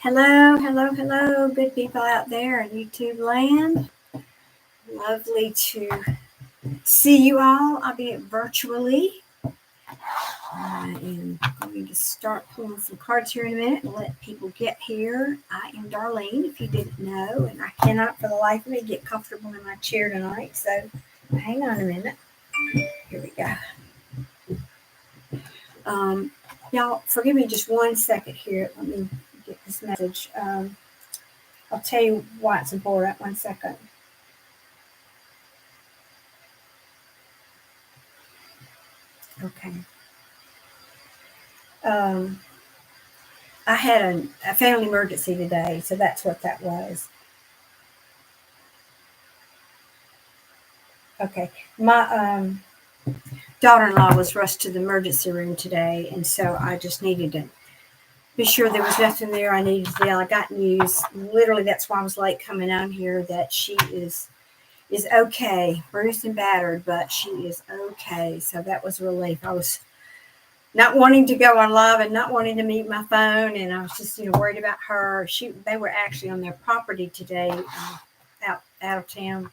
Hello, hello, hello, good people out there in YouTube land. Lovely to see you all, albeit virtually. I am going to start pulling some cards here in a minute and let people get here. I am Darlene, if you didn't know, and I cannot for the life of me get comfortable in my chair tonight, so hang on a minute. Here we go. Y'all, forgive me just 1 second here. Let me get this message. I'll tell you why it's important. 1 second. Okay. I had a family emergency today, so that's what that was. Okay. My daughter-in-law was rushed to the emergency room today, and so I just needed to be sure there was nothing there I needed to tell. I got news. Literally, that's why I was late coming on here, that she is okay, bruised and battered, but she is okay. So that was a relief. I was not wanting to go on live and not wanting to mute my phone, and I was just worried about her. They were actually on their property today, out of town,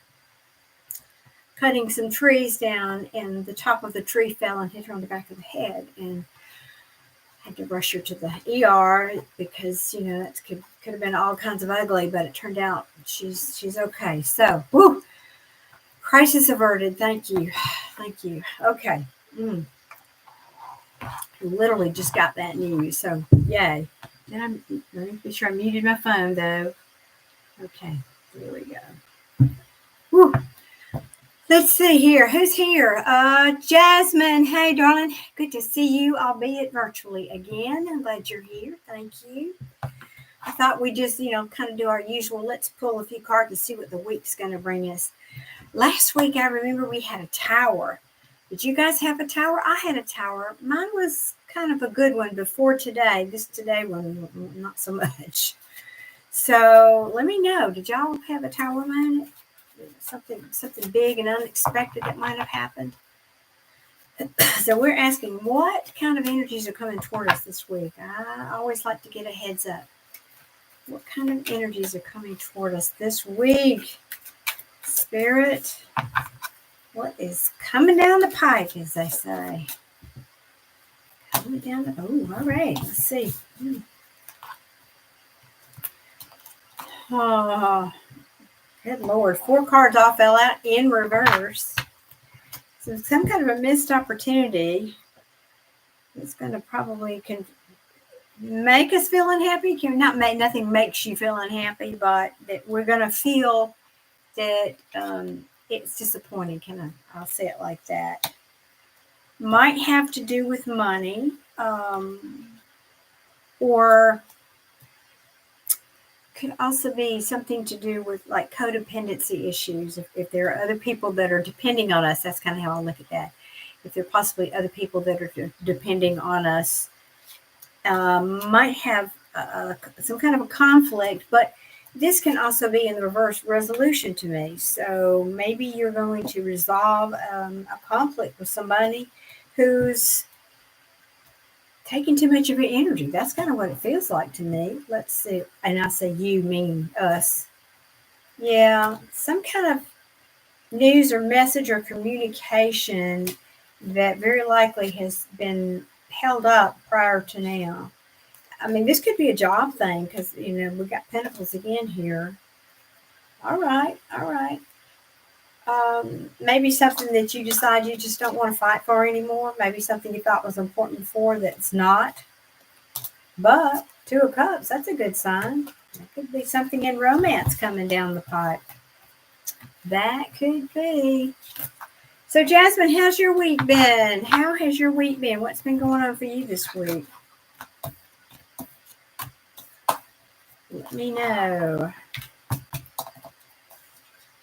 cutting some trees down, and the top of the tree fell and hit her on the back of the head, and had to rush her to the ER because that could have been all kinds of ugly, but it turned out she's okay. So, whoo, crisis averted. Thank you. Okay. Literally just got that news, so yay. Then let me be sure I muted my phone though. Okay, there we go. Woo. Let's see here. Who's here? Jasmine. Hey, darling. Good to see you, albeit virtually again. I'm glad you're here. Thank you. I thought we just, kind of do our usual. Let's pull a few cards and see what the week's going to bring us. Last week, I remember we had a tower. Did you guys have a tower? I had a tower. Mine was kind of a good one before today. This today one, not so much. So let me know. Did y'all have a tower moment? Something big and unexpected that might have happened? So we're asking, what kind of energies are coming toward us this week? I always like to get a heads up. What kind of energies are coming toward us this week? Spirit, what is coming down the pike, as they say? Coming down all right. Let's see. Oh, good Lord. 4 cards all fell out in reverse. So some kind of a missed opportunity. It's going to probably make us feel unhappy. Nothing makes you feel unhappy, but that we're going to feel that it's disappointing. I'll say it like that. Might have to do with money, or could also be something to do with like codependency issues. If there are other people that are depending on us, that's kind of how I look at that. If there are possibly other people that are depending on us, might have some kind of a conflict, but this can also be in the reverse resolution to me. So maybe you're going to resolve a conflict with somebody who's taking too much of your energy. That's kind of what it feels like to me. Let's see. And I say you, meaning us. Yeah, some kind of news or message or communication that very likely has been held up prior to now. I mean, this could be a job thing because, we got Pentacles again here. All right. Maybe something that you decide you just don't want to fight for anymore. Maybe something you thought was important before that's not. But 2 of Cups, that's a good sign. That could be something in romance coming down the pipe. That could be. So, Jasmine, how's your week been? How has your week been? What's been going on for you this week? Let me know.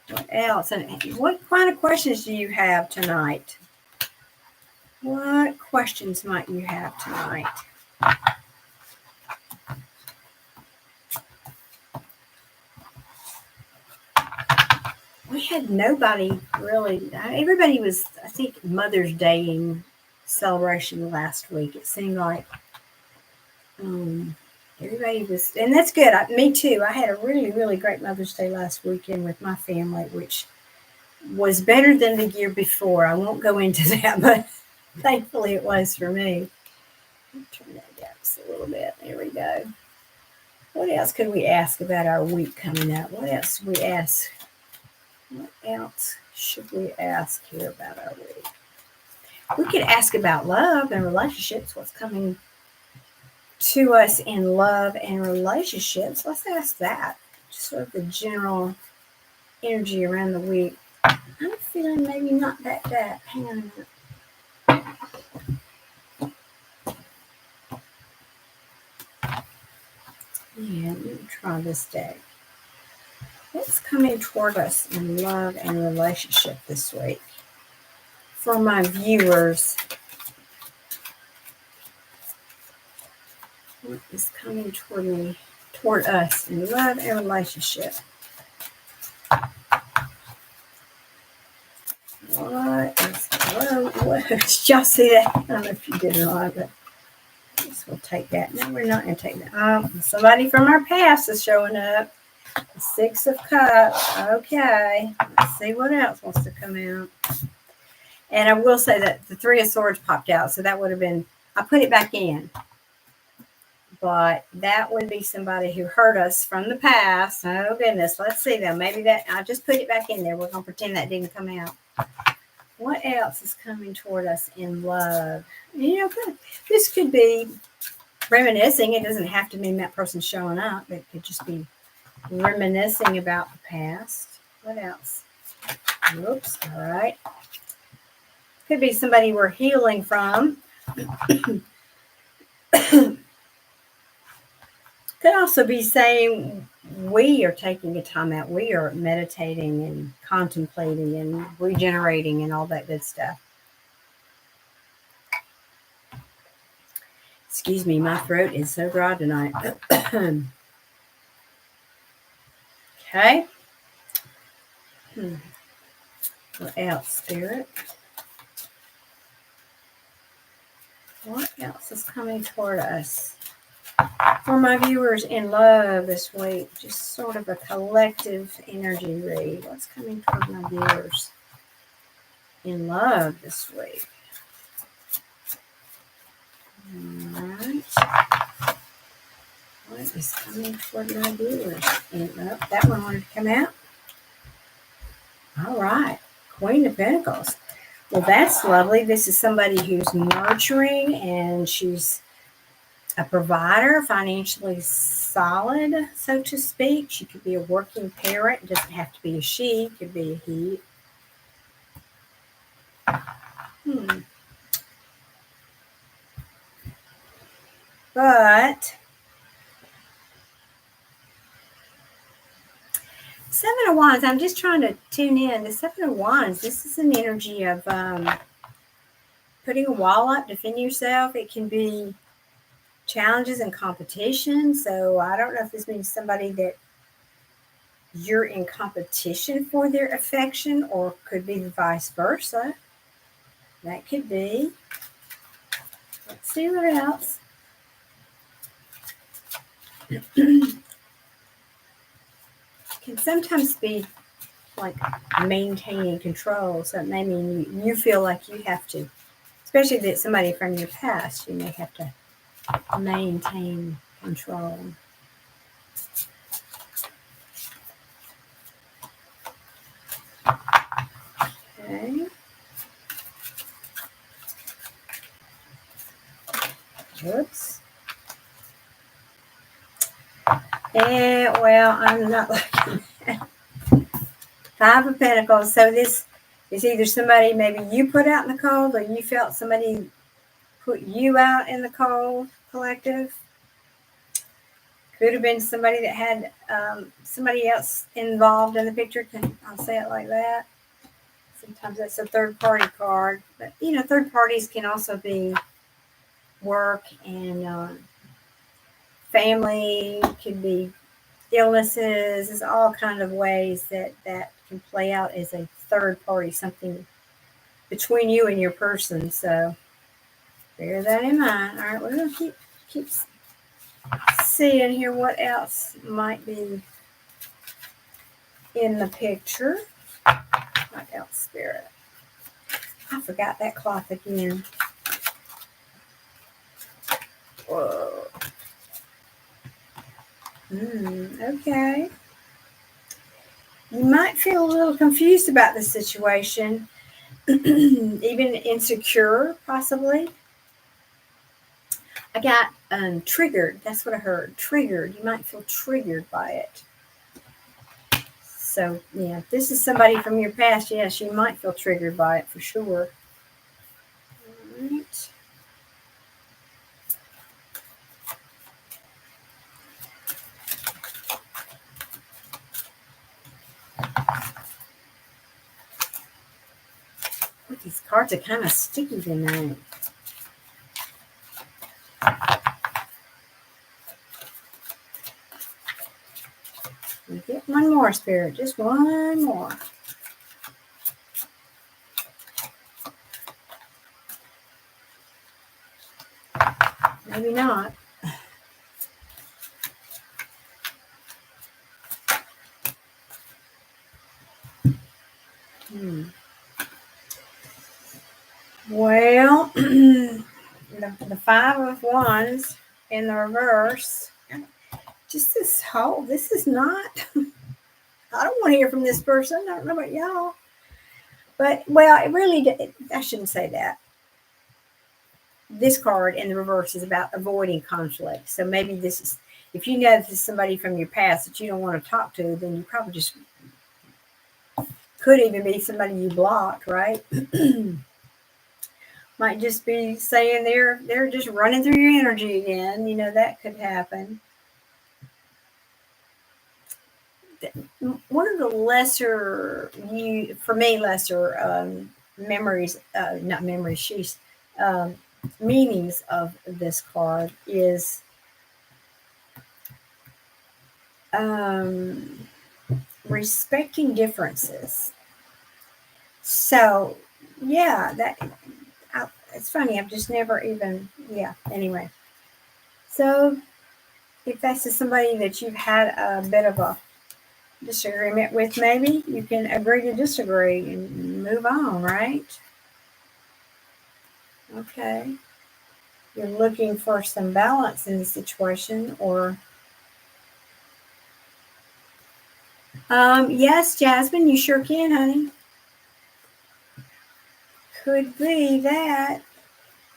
What else? And what kind of questions do you have tonight? What questions might you have tonight? We had nobody really. Everybody was, I think, Mother's Day celebration last week. It seemed like Everybody was, and that's good. Me too. I had a really, really great Mother's Day last weekend with my family, which was better than the year before. I won't go into that, but thankfully it was for me. Turn that down just a little bit. There we go. What else could we ask about our week coming up? What else should we ask? What else should we ask here about our week? We could ask about love and relationships. What's coming to us in love and relationships? Let's ask that. Just sort of the general energy around the week. I'm feeling maybe not that bad. Hang on a minute. Yeah, let me try this day. What's coming toward us in love and relationship this week? For my viewers, what is coming toward us in love and relationship? What? Did y'all see that? I don't know if you did or not, but I guess we'll take that. No, we're not going to take that. Somebody from our past is showing up. The Six of Cups. Okay. Let's see what else wants to come out. And I will say that the Three of Swords popped out, so that would have been, I put it back in. But that would be somebody who hurt us from the past. Oh, goodness. Let's see, though. Maybe that, I just put it back in there. We're going to pretend that didn't come out. What else is coming toward us in love? You know, this could be reminiscing. It doesn't have to mean that person's showing up. It could just be reminiscing about the past. What else? Oops. All right. Could be somebody we're healing from. Could also be saying we are taking a time out. We are meditating and contemplating and regenerating and all that good stuff. Excuse me, my throat is so dry tonight. Okay. What else, Spirit? What else is coming toward us? For my viewers in love this week, just sort of a collective energy read. What's coming toward my viewers in love this week? All right. What is coming toward my viewers? And that one wanted to come out. All right. Queen of Pentacles. Well, that's lovely. This is somebody who's nurturing and she's a provider, financially solid, so to speak. She could be a working parent. It doesn't have to be a she. It could be a he. But Seven of Wands, I'm just trying to tune in. The Seven of Wands, this is an energy of putting a wall up, defending yourself. It can be challenges and competition. So I don't know if this means somebody that you're in competition for their affection, or could be the vice versa. That could be. Let's see what else. Can sometimes be like maintaining control. So it may mean you feel like you have to, especially if it's somebody from your past, you may have to maintain control. Okay. Whoops. And well, I'm not looking at Five of Pentacles. So this is either somebody maybe you put out in the cold, or you felt somebody put you out in the cold, collective. Could have been somebody that had somebody else involved in the picture. I'll say it like that. Sometimes that's a third party card. But, you know, third parties can also be work and family, could be illnesses. There's all kind of ways that can play out as a third party, something between you and your person. So bear that in mind. All right, we're going to keep Seeing here what else might be in the picture. What else, Spirit? I forgot that cloth again. Whoa. Okay. You might feel a little confused about the situation, even insecure, possibly. I got triggered. That's what I heard. Triggered. You might feel triggered by it. So, yeah, if this is somebody from your past, yes, you might feel triggered by it for sure. All right. These cards are kind of sticky tonight. We get one more, Spirit. Just one more. Maybe not. Well, the Five of Wands in the reverse. Just this whole, this is not, I don't want to hear from this person. I don't know about y'all. But, well, it really, I shouldn't say that. This card in the reverse is about avoiding conflict. So maybe this is, if you know this is somebody from your past that you don't want to talk to, then you probably just could even be somebody you blocked, right? Might just be saying they're just running through your energy again. You know, that could happen. One of the lesser, for me, lesser memories, not memories, she's meanings of this card is respecting differences. So, yeah, it's funny. I've just never even, yeah, anyway. So, if that's just somebody that you've had a bit of a disagreement with, maybe you can agree to disagree and move on, right? Okay. You're looking for some balance in the situation, or yes, Jasmine, you sure can, honey. Could be that.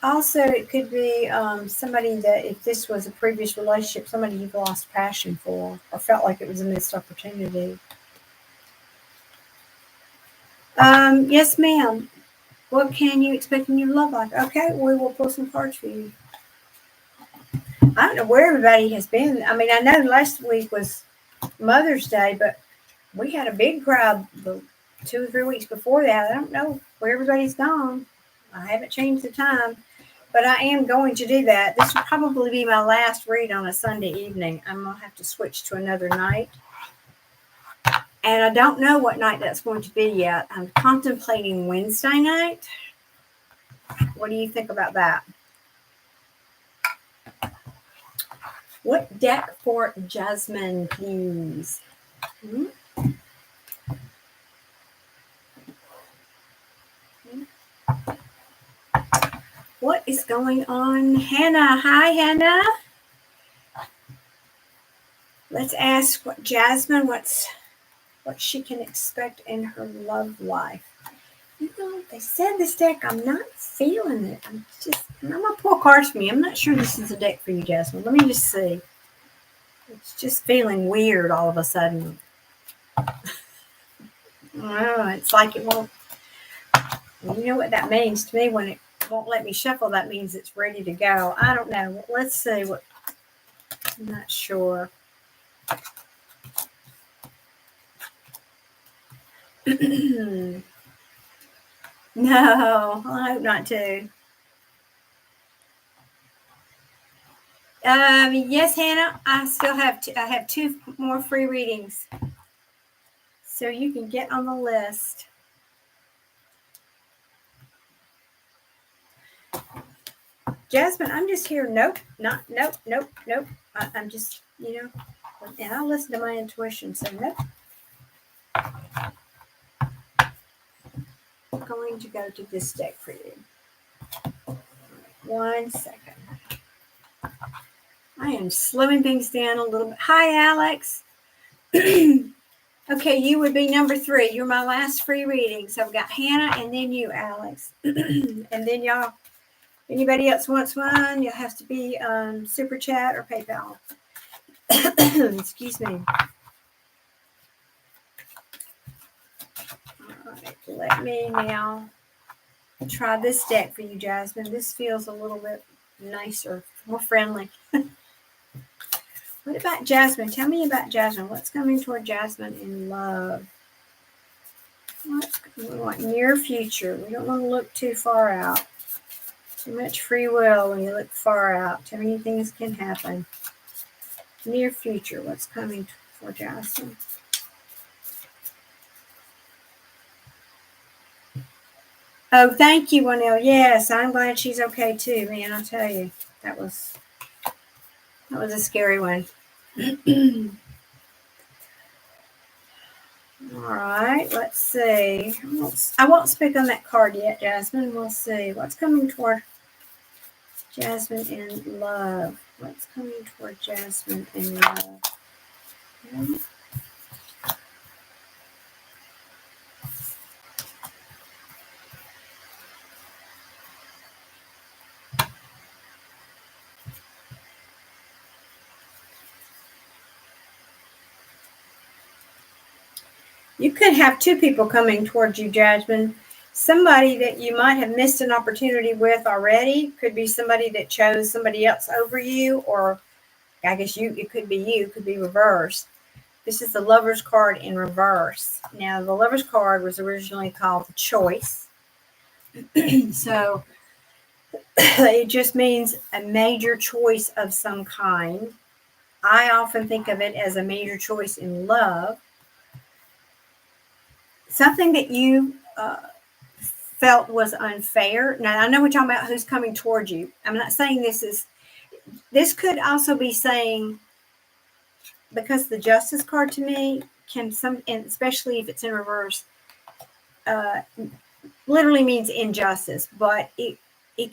Also, it could be somebody that, if this was a previous relationship, somebody you've lost passion for or felt like it was a missed opportunity. Yes, ma'am. What can you expect in your love life? Okay, we will pull some cards for you. I don't know where everybody has been. I mean, I know last week was Mother's Day, but we had a big crowd the 2 or 3 weeks before that. I don't know where everybody's gone. I haven't changed the time, but I am going to do that. This will probably be my last read on a Sunday evening. I'm going to have to switch to another night. And I don't know what night that's going to be yet. I'm contemplating Wednesday night. What do you think about that? What deck for Jasmine, please? What is going on? Hannah. Hi, Hannah. Let's ask what Jasmine, what she can expect in her love life. You know, they said this deck, I'm not feeling it. I'm going to pull cards for me. I'm not sure this is a deck for you, Jasmine. Let me just see. It's just feeling weird all of a sudden. Oh, it's like it won't. You know what that means to me? When it won't let me shuffle, that means it's ready to go. I don't know. Let's see what. I'm not sure. No, I hope not to. Yes, Hannah. I still have I have 2 more free readings, so you can get on the list. Jasmine, I'm just here. Nope, nope, nope. I'm just, and I'll listen to my intuition. So nope. I'm going to go to this deck for you. 1 second. I am slowing things down a little bit. Hi, Alex. Okay, you would be number 3. You're my last free reading. So I've got Hannah and then you, Alex. And then y'all, anybody else wants one, you'll have to be Super Chat or PayPal. Excuse me. All right, let me now try this deck for you, Jasmine. This feels a little bit nicer, more friendly. What about Jasmine? Tell me about Jasmine. What's coming toward Jasmine in love? We want near future. We don't want to look too far out. Too much free will when you look far out. Too many things can happen. Near future. What's coming for Jasmine? Oh, thank you, Wanell. Yes, I'm glad she's okay too, man. I'll tell you, that was a scary one. All right, let's see. I won't speak on that card yet, Jasmine. We'll see what's coming toward Jasmine in love. What's coming toward Jasmine in love? Okay. You could have 2 people coming towards you, Jasmine. Somebody that you might have missed an opportunity with already. Could be somebody that chose somebody else over you, or I guess it could be you, it could be reversed. This is the Lover's card in reverse. Now, the Lover's card was originally called the Choice. So it just means a major choice of some kind. I often think of it as a major choice in love. Something that you felt was unfair. Now, I know we're talking about who's coming towards you. I'm not saying this could also be saying, because the Justice card to me and especially if it's in reverse, literally means injustice, but it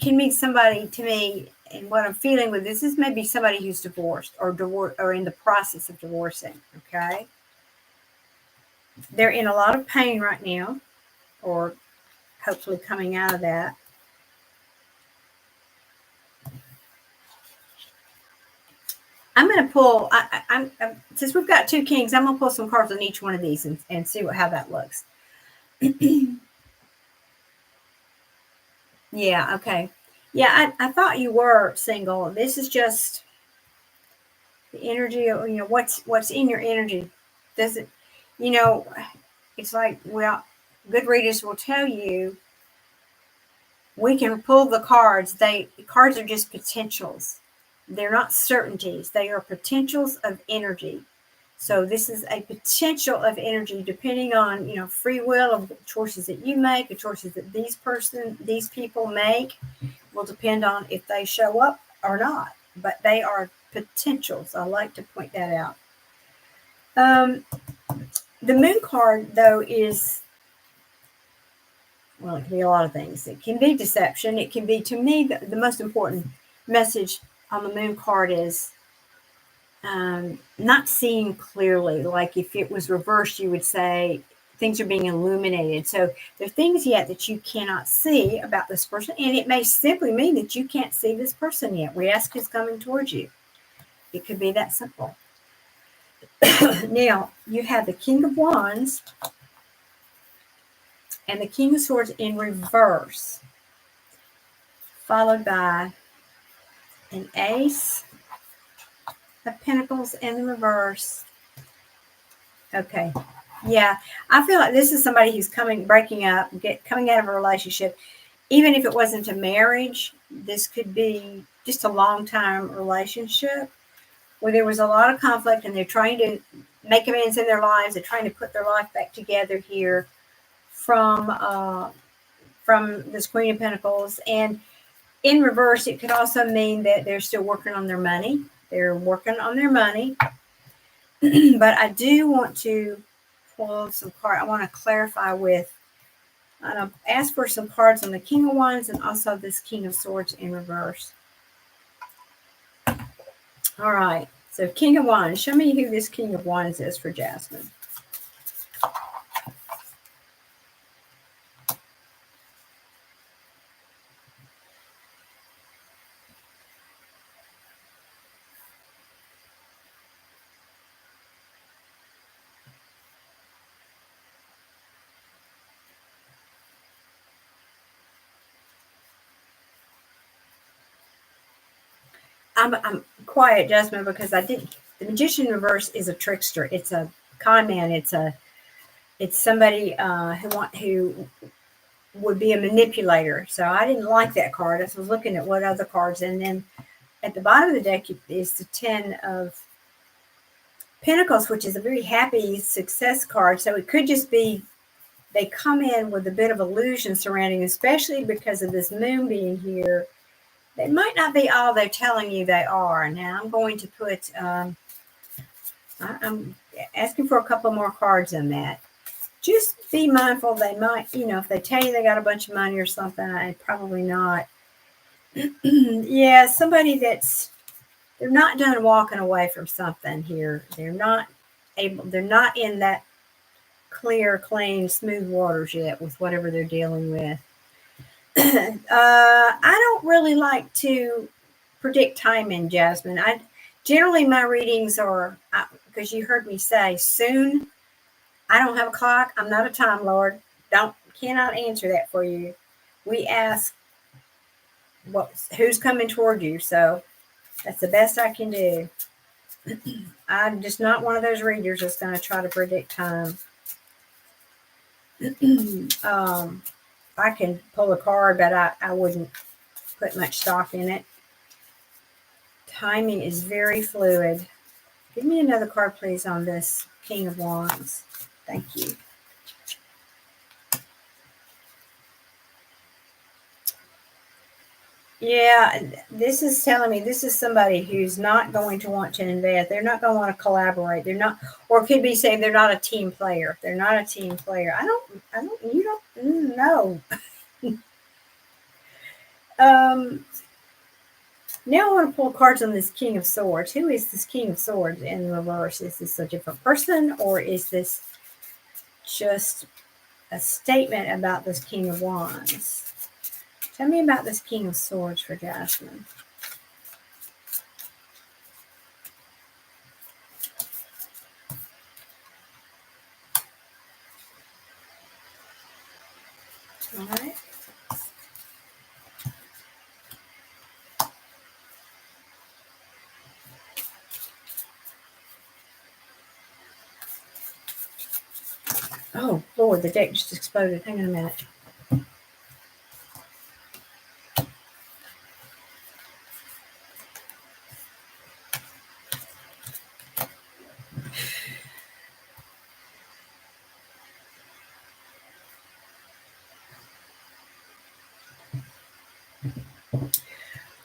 can mean somebody to me, and what I'm feeling with this is maybe somebody who's divorced or in the process of divorcing, okay? They're in a lot of pain right now, or hopefully coming out of that. I'm going to pull, since we've got 2 kings, I'm going to pull some cards on each one of these and see how that looks. Yeah, okay. Yeah, I thought you were single. This is just the energy of, what's in your energy. Does it, it's like, well, good readers will tell you, we can pull the cards. Cards are just potentials. They're not certainties. They are potentials of energy. So this is a potential of energy depending on, free will of choices that you make, the choices that these people make will depend on if they show up or not. But they are potentials. I like to point that out. The Moon card, though, is, well, it can be a lot of things. It can be deception. It can be, to me, the most important message on the Moon card is not seeing clearly. Like if it was reversed, you would say things are being illuminated. So there are things yet that you cannot see about this person. And it may simply mean that you can't see this person yet. Risk is coming towards you. It could be that simple. Now, you have the King of Wands and the King of Swords in reverse, followed by an Ace of Pentacles in the reverse. Okay. Yeah, I feel like this is somebody who's breaking up, coming out of a relationship. Even if it wasn't a marriage, this could be just a long-time relationship where there was a lot of conflict and they're trying to make amends in their lives. They're trying to put their life back together here from this Queen of Pentacles. And in reverse, it could also mean that they're still working on their money. They're working on their money. But I do want to pull some cards. I want to clarify with, I'll ask for some cards on the King of Wands and also this King of Swords in reverse. All right. So King of Wands. Show me who this King of Wands is for Jasmine. I'm quiet, Jasmine, because I didn't. The Magician in reverse is a trickster. It's a con man. It's somebody who would be a manipulator. So I didn't like that card. I was looking at what other cards, and then at the bottom of the deck is the 10 of Pentacles, which is a very happy success card. So it could just be they come in with a bit of illusion surrounding, especially because of this moon being here. They might not be all they're telling you they are. Now I'm going to put, I'm asking for a couple more cards on that. Just be mindful. They might, if they tell you they got a bunch of money or something, probably not. Yeah, somebody they're not done walking away from something here. They're not in that clear, clean, smooth waters yet with whatever they're dealing with. I don't really like to predict timing, Jasmine. Generally my readings are, because you heard me say soon. I don't have a clock. I'm not a time lord. Cannot answer that for you. We ask who's coming toward you. So that's the best I can do. I'm just not one of those readers that's going to try to predict time. I can pull a card, but I wouldn't put much stock in it. Timing is very fluid. Give me another card, please, on this King of Wands. Thank you. Yeah, this is telling me this is somebody who's not going to want to invest. They're not going to want to collaborate. They're not, or it could be saying they're not a team player. They're not a team player. You don't know. Now I want to pull cards on this King of Swords. Who is this King of Swords in reverse? Is this a different person, or is this just a statement about this King of Wands? Tell me about this King of Swords for Jasmine. All right. Oh, Lord, the deck just exploded. Hang on a minute.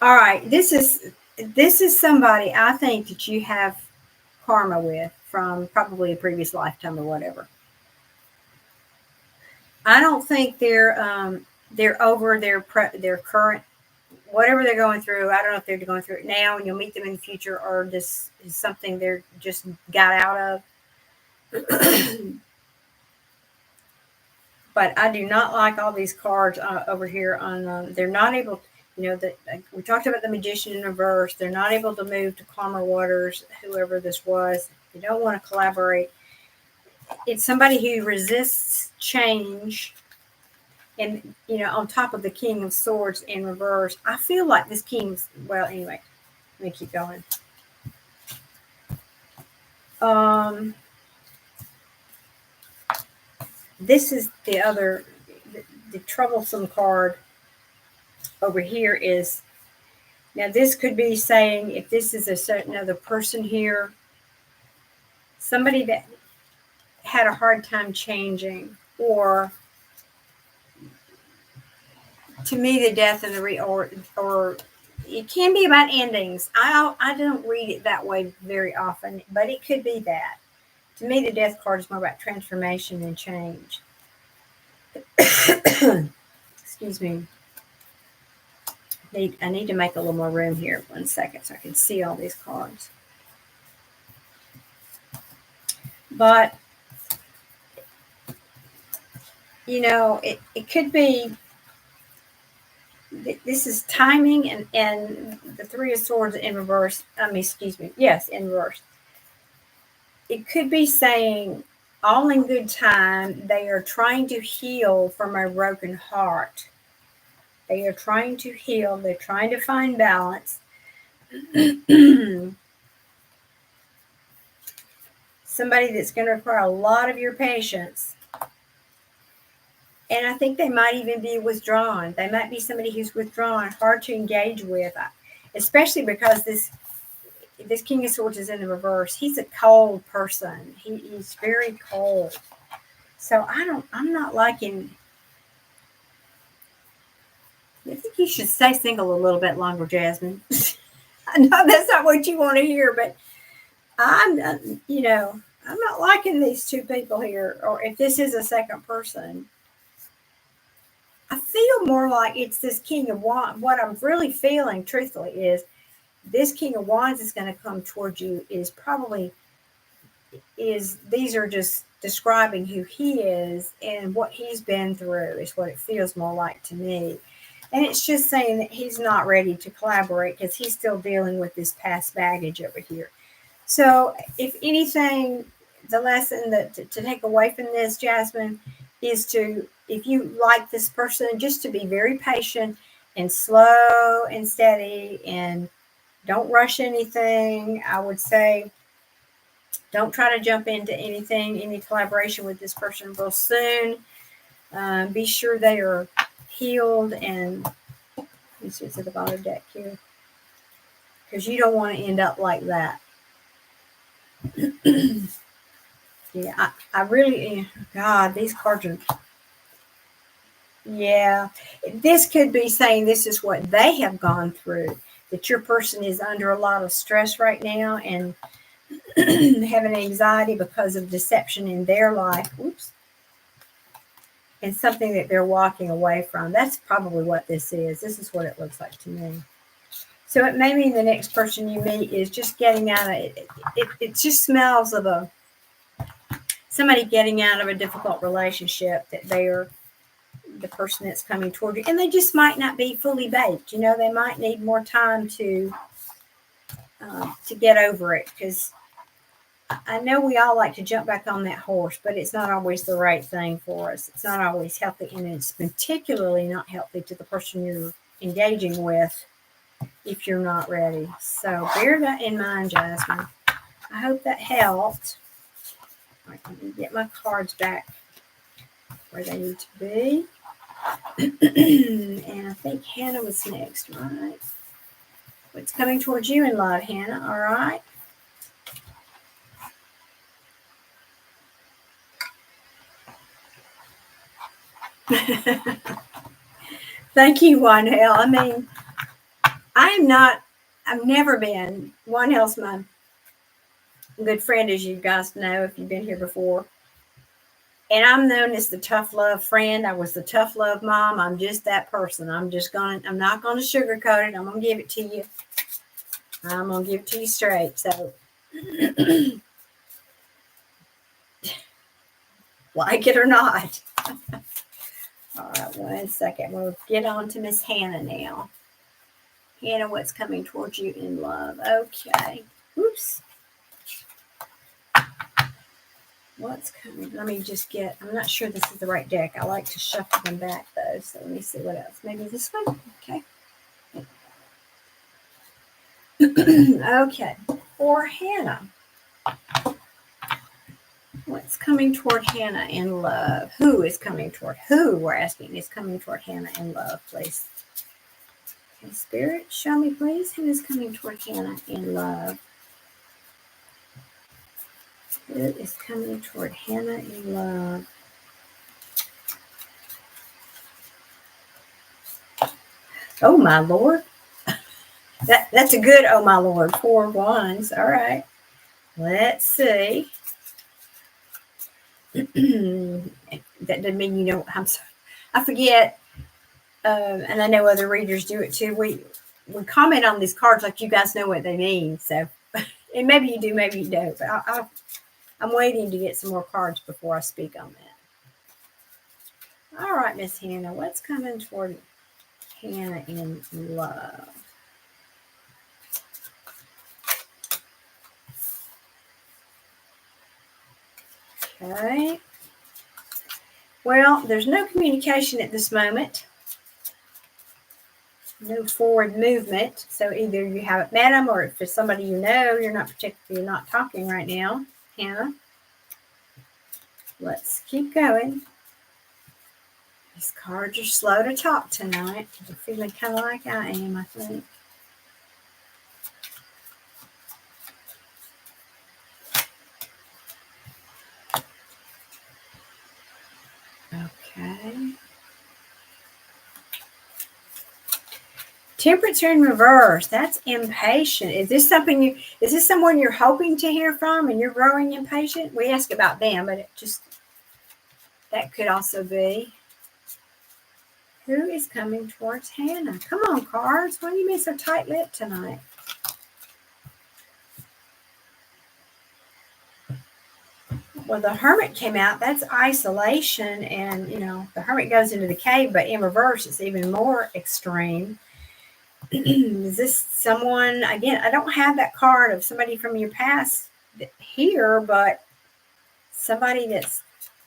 All right, this is somebody I think that you have karma with from probably a previous lifetime or whatever. I don't think they're over their current whatever they're going through. I don't know if they're going through it now and you'll meet them in the future, or this is something they're just got out of. But I do not like all these cards over here on. They're not able. That we talked about the Magician in reverse. They're not able to move to calmer waters. Whoever this was, they don't want to collaborate. It's somebody who resists change. And, on top of the King of Swords in reverse, I feel like this King's, well, anyway, let me keep going. This is the troublesome card over here is, now this could be saying, if this is a certain other person here, somebody that had a hard time changing, or to me, the death and the or it can be about endings. I don't read it that way very often, but it could be that. To me, the death card is more about transformation and change. Excuse me. I need to make a little more room here. 1 second so I can see all these cards. But, it could be, this is timing and the Three of Swords in reverse. Excuse me. Yes, in reverse. It could be saying, all in good time, they are trying to heal from a broken heart. They are trying to heal. They're trying to find balance. Somebody that's going to require a lot of your patience. And I think they might even be withdrawn. They might be somebody who's withdrawn, hard to engage with, especially because this King of Swords is in the reverse. He's a cold person. He's very cold. So I'm not liking. I think you should stay single a little bit longer, Jasmine. I know that's not what you want to hear, but I'm not liking these two people here. Or if this is a second person, I feel more like it's this King of Wands. What I'm really feeling, truthfully, is this King of Wands is going to come towards you. These are just describing who he is and what he's been through. Is what it feels more like to me. And it's just saying that he's not ready to collaborate because he's still dealing with this past baggage over here. So, if anything, the lesson that to take away from this, Jasmine, is if you like this person, just to be very patient and slow and steady and don't rush anything. I would say don't try to jump into any collaboration with this person real soon. Be sure they are healed, and this is at the bottom deck here, because you don't want to end up like that. Yeah, I really, God, these cards are, yeah, this could be saying this is what they have gone through, that your person is under a lot of stress right now and having anxiety because of deception in their life. Oops. And something that they're walking away from. That's probably what this is. This is what it looks like to me. So it may mean the next person you meet is just getting out of it. It just smells of somebody getting out of a difficult relationship, that they are the person that's coming toward you. And they just might not be fully baked. They might need more time to get over it, because I know we all like to jump back on that horse, but it's not always the right thing for us. It's not always healthy, and it's particularly not healthy to the person you're engaging with if you're not ready. So bear that in mind, Jasmine. I hope that helped. All right, let me get my cards back where they need to be. And I think Hannah was next, right? What's coming towards you in love, Hannah? All right. Thank you, Wanel. I mean, I've never been. Wanel's my good friend, as you guys know, if you've been here before. And I'm known as the tough love friend. I was the tough love mom. I'm just that person. I'm not going to sugarcoat it. I'm going to give it to you. I'm going to give it to you straight. So, like it or not. All right, 1 second. We'll get on to Miss Hannah now. Hannah, what's coming towards you in love? Okay. Oops. What's coming? Let me just I'm not sure this is the right deck. I like to shuffle them back, though. So let me see what else. Maybe this one? Okay. Okay. For Hannah. What's coming toward Hannah in love? Who is coming toward? Who, we're asking, is coming toward Hannah in love, please? Okay, Spirit, show me, please. Who is coming toward Hannah in love? Who is coming toward Hannah in love? Oh, my Lord. That's a good, oh, my Lord. 4 wands. All right. Let's see. That doesn't mean you know. I'm sorry. I forget. And I know other readers do it too. We comment on these cards like you guys know what they mean. So, and maybe you do, maybe you don't. But I'm waiting to get some more cards before I speak on that. All right, Miss Hannah, what's coming toward Hannah in love? Okay. Well, there's no communication at this moment. No forward movement. So either you haven't met them, or if it's somebody you know, you're not talking right now, Hannah. Let's keep going. These cards are slow to talk tonight. They're feeling kind of like I am, I think. Okay. Temperance in reverse. That's impatient. Is this someone you're hoping to hear from and you're growing impatient? We ask about them, but that could also be. Who is coming towards Hannah? Come on, cards. Why are you being so tight-lipped tonight? Well, the Hermit came out. That's isolation. And, the Hermit goes into the cave, but in reverse, it's even more extreme. Is this someone, again, I don't have that card of somebody from your past here, but somebody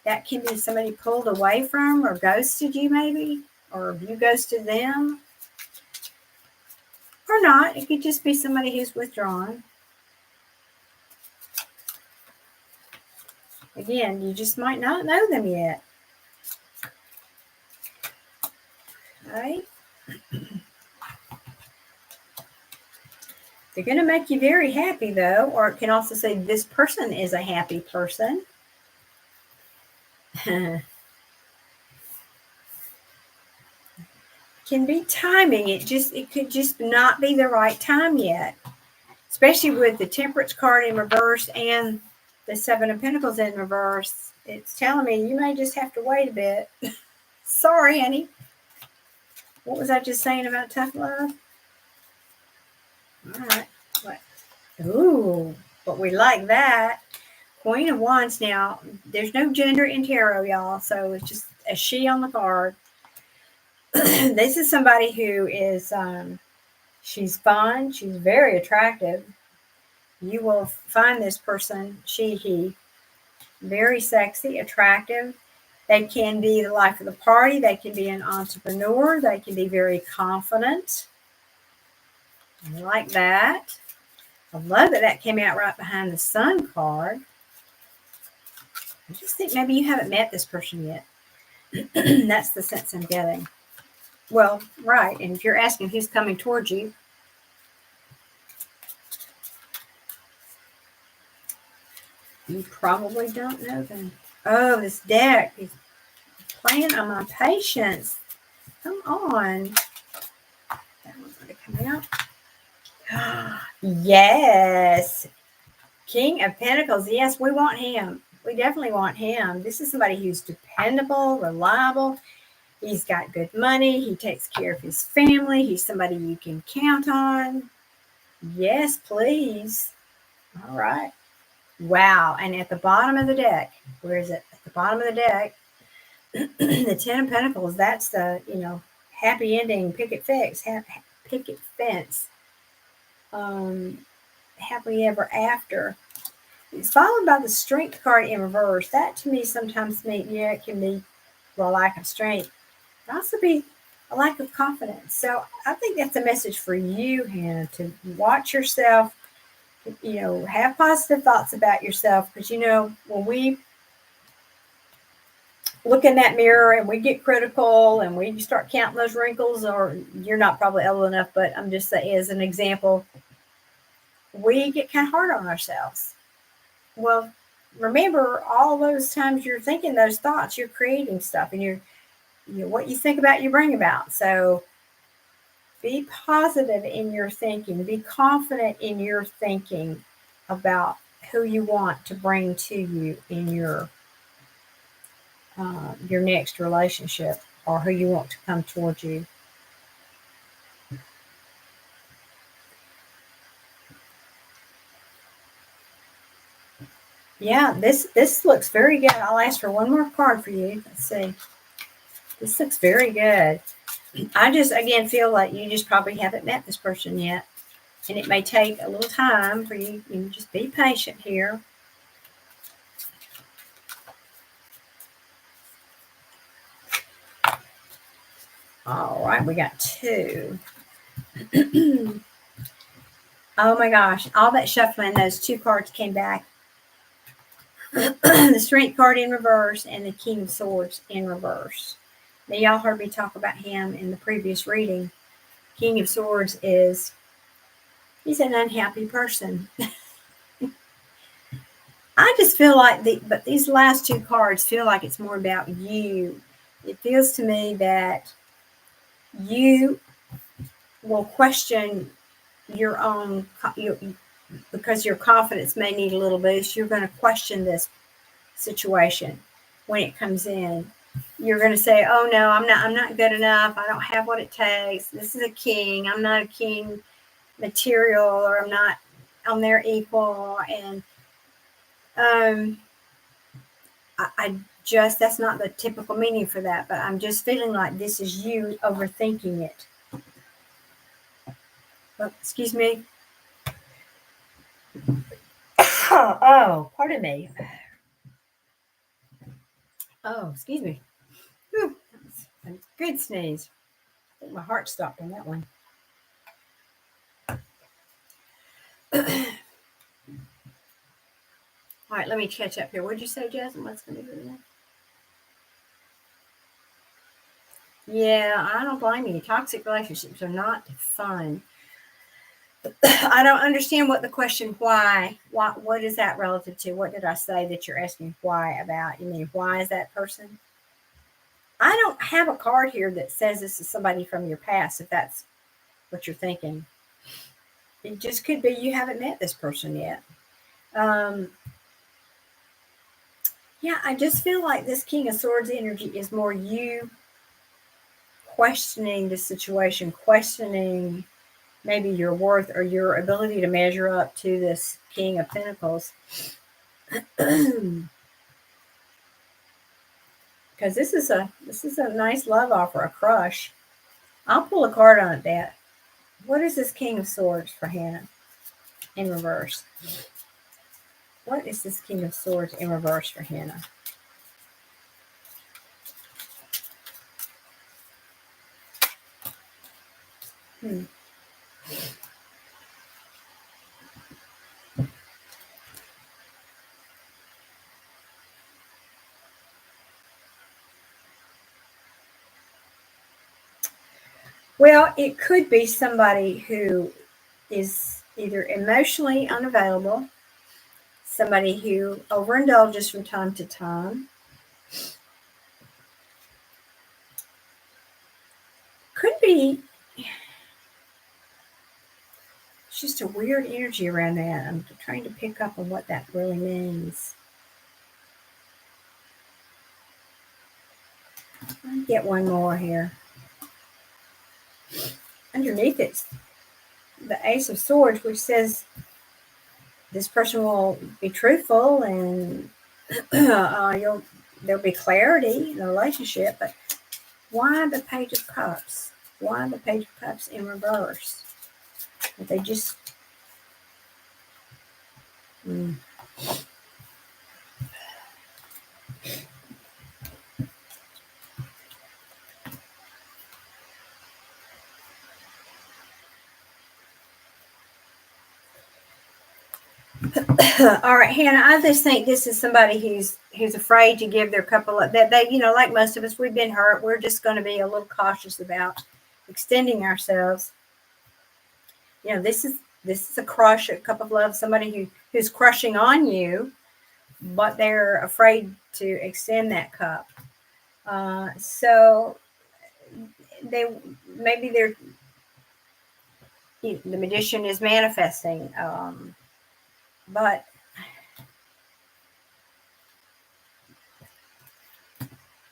that can be somebody pulled away from or ghosted you maybe, or you ghosted them, or not. It could just be somebody who's withdrawn. Again, you just might not know them yet. Okay. They're going to make you very happy, though, or it can also say this person is a happy person. Can be timing. It could just not be the right time yet, especially with the Temperance card in reverse and the 7 of Pentacles in reverse. It's telling me you may just have to wait a bit. Sorry, honey. What was I just saying about tough love? All right. What? Ooh, but we like that. Queen of Wands. Now, there's no gender in tarot, y'all, so it's just a she on the card. This is somebody who is, she's fun. She's very attractive. You will find this person, he, very sexy, attractive. They can be the life of the party. They can be an entrepreneur. They can be very confident. I like that. I love that came out right behind the Sun card. I just think maybe you haven't met this person yet. That's the sense I'm getting. Well, right. And if you're asking who's coming towards you, you probably don't know them. Oh, this deck is playing on my patience. Come on. That one's going to come out. Yes. King of Pentacles. Yes, we want him. We definitely want him. This is somebody who's dependable, reliable. He's got good money. He takes care of his family. He's somebody you can count on. Yes, please. All right. Wow. And at the bottom of the deck, where is it? At the bottom of the deck, the 10 of Pentacles, that's the, happy ending, picket fence. Happily ever after. It's followed by the Strength card in reverse. That to me sometimes means, it can be a lack of strength. It can also be a lack of confidence. So I think that's a message for you, Hannah, to watch yourself, have positive thoughts about yourself. Because, when we look in that mirror and we get critical and we start counting those wrinkles, or you're not probably old enough, but I'm just saying as an example, we get kind of hard on ourselves. Well, remember, all those times you're thinking those thoughts, you're creating stuff, and what you think about, you bring about. So Be positive in your thinking. Be confident in your thinking about who you want to bring to you in your next relationship, or who you want to come towards you. Yeah, this looks very good. I'll ask for one more card for you. Let's see. This looks very good. I just, again, feel like you just probably haven't met this person yet. And it may take a little time for you. You just be patient here. All right, we got 2. Oh my gosh, all that shuffling, those 2 cards came back. The Strength card in reverse and the King of Swords in reverse. Now, y'all heard me talk about him in the previous reading. King of Swords he's an unhappy person. I just feel like but these last 2 cards feel like it's more about you. It feels to me that you will question your own, because your confidence may need a little boost. You're going to question this situation when it comes in. You're going to say, oh no, I'm not good enough. I don't have what it takes. This is a king. I'm not a king material, or I'm not on their equal. And I just, that's not the typical meaning for that, but I'm just feeling like this is you overthinking it. Oh, excuse me. Oh, pardon me. Oh, excuse me. Whew, that was a good sneeze. I think my heart stopped on that one. All right, let me catch up here. What did you say, Jasmine? What's going to do that? Yeah, I don't blame you. Toxic relationships are not fun. I don't understand what the question why. What is that relative to? What did I say that you're asking why about? You mean, why is that person? I don't have a card here that says this is somebody from your past, if that's what you're thinking. It just could be you haven't met this person yet. Yeah, I just feel like this King of Swords energy is more you questioning the situation, questioning maybe your worth or your ability to measure up to this King of Pentacles. Because this is a nice love offer, a crush. I'll pull a card on that. What is this King of Swords for Hannah in reverse? What is this King of Swords in reverse for Hannah? Well, it could be somebody who is either emotionally unavailable, somebody who overindulges from time to time. Could be, it's just a weird energy around that. I'm trying to pick up on what that really means. Let me get one more here. Underneath it's the Ace of Swords, which says this person will be truthful and there'll be clarity in the relationship. But why the Page of Cups? Why the Page of Cups in reverse? But they just All right, Hannah, I just think this is somebody who's afraid to give their couple of that they, like most of us, we've been hurt. We're just going to be a little cautious about extending ourselves. This is a crush, a cup of love, somebody who's crushing on you, but they're afraid to extend that cup. So maybe they're the magician is manifesting. But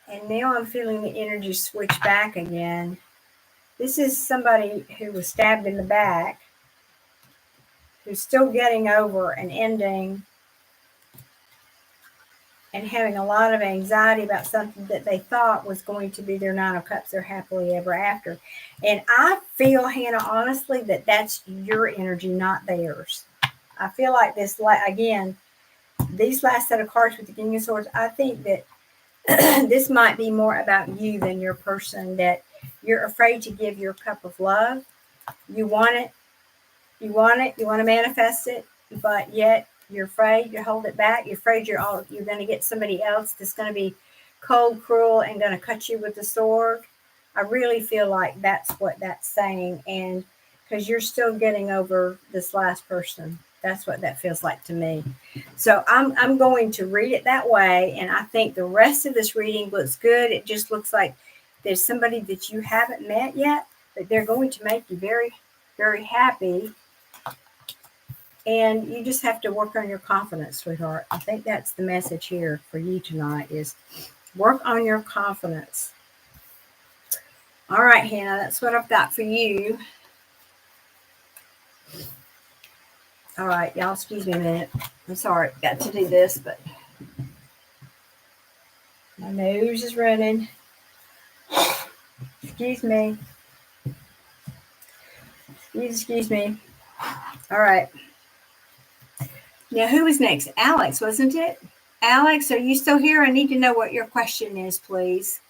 and now I'm feeling the energy switch back again. This is somebody who was stabbed in the back, who's still getting over an ending and having a lot of anxiety about something that they thought was going to be their Nine of Cups, their happily ever after. And I feel, Hannah, honestly, that that's your energy, not theirs. I feel like this, again, these last set of cards with the King of Swords, I think that this might be more about you than your person, that you're afraid to give your cup of love. You want it, you want to manifest it, but yet you're afraid, you hold it back. You're afraid you're going to get somebody else that's going to be cold, cruel, and going to cut you with the sword. I really feel like that's what that's saying, and because you're still getting over this last person. That's what that feels like to me. So I'm going to read it that way, and I think the rest of this reading looks good. It just looks like there's somebody that you haven't met yet, but they're going to make you very, very happy. And you just have to work on your confidence, sweetheart. I think that's the message here for you tonight is work on your confidence. All right, Hannah, that's what I've got for you. All right, y'all, excuse me a minute. I'm sorry, got to do this, but my nose is running. Excuse me. Excuse me. All right. Now, who was next? Alex, wasn't it? Alex, are you still here? I need to know what your question is, please.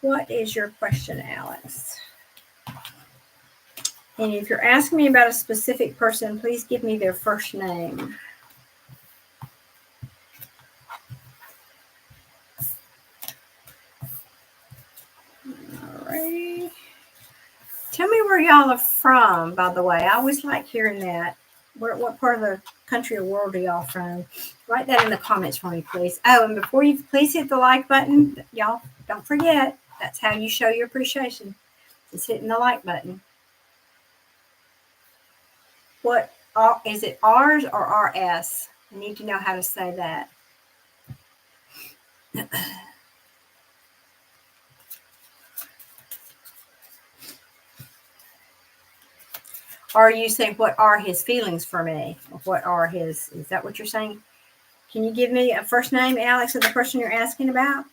What is your question, Alex? And if you're asking me about a specific person, please give me their first name. All right. Tell me where y'all are from, by the way. I always like hearing that. What part of the country or world are y'all from? Write that in the comments for me, please. Oh, and before you, please hit the like button. Y'all, don't forget. That's how you show your appreciation. It's hitting the like button. What is it, R's or RS? I need to know how to say that. Are you saying what are his feelings for me? What are his, is that what you're saying? Can you give me a first name, Alex, of the person you're asking about?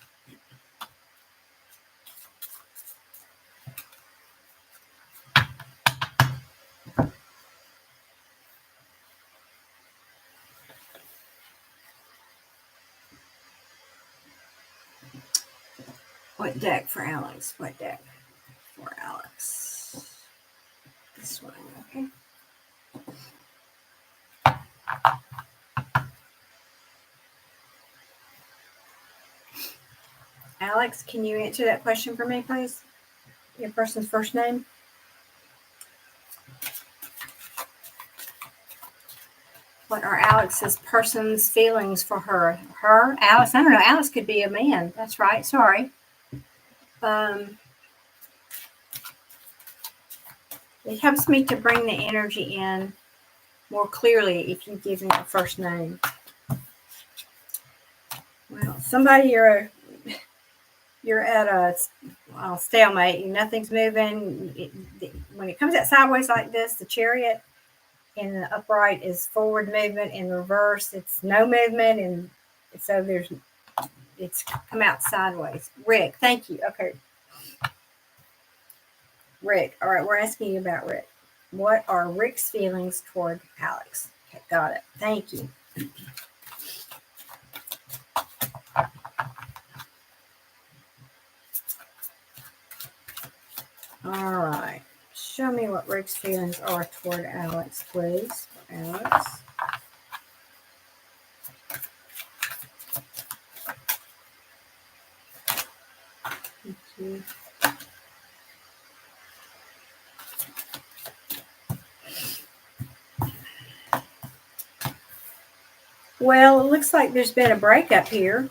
What deck for Alex? What deck for Alex? This one, okay. Alex, can you answer that question for me, please? Your person's first name? What are Alex's person's feelings for her? Her? Alex? I don't know. Alex could be a man. That's right. Sorry. It helps me to bring the energy in more clearly if you give me a first name. Well, somebody you're at a stalemate. Nothing's moving. When it comes out sideways like this, the Chariot and the upright is forward movement. In reverse, it's no movement, and so it's come out sideways. Rick, thank you. Okay, Rick. All right, we're asking you about Rick. What are Rick's feelings toward Alex? Okay, got it. Thank you. All right. Show me what Rick's feelings are toward Alex, please. Alex. Thank you. Well, it looks like there's been a breakup here.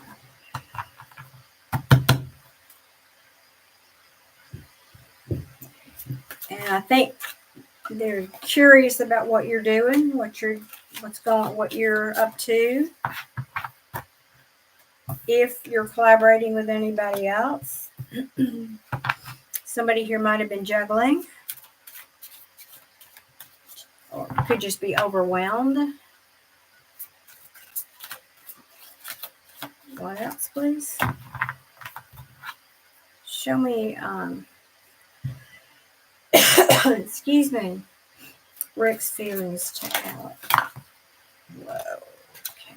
think they're curious about what you're doing, what you're up to. If you're collaborating with anybody else, somebody here might have been juggling, or could just be overwhelmed. What else, please? Show me, excuse me, Rick's feelings to Alex. Whoa, okay.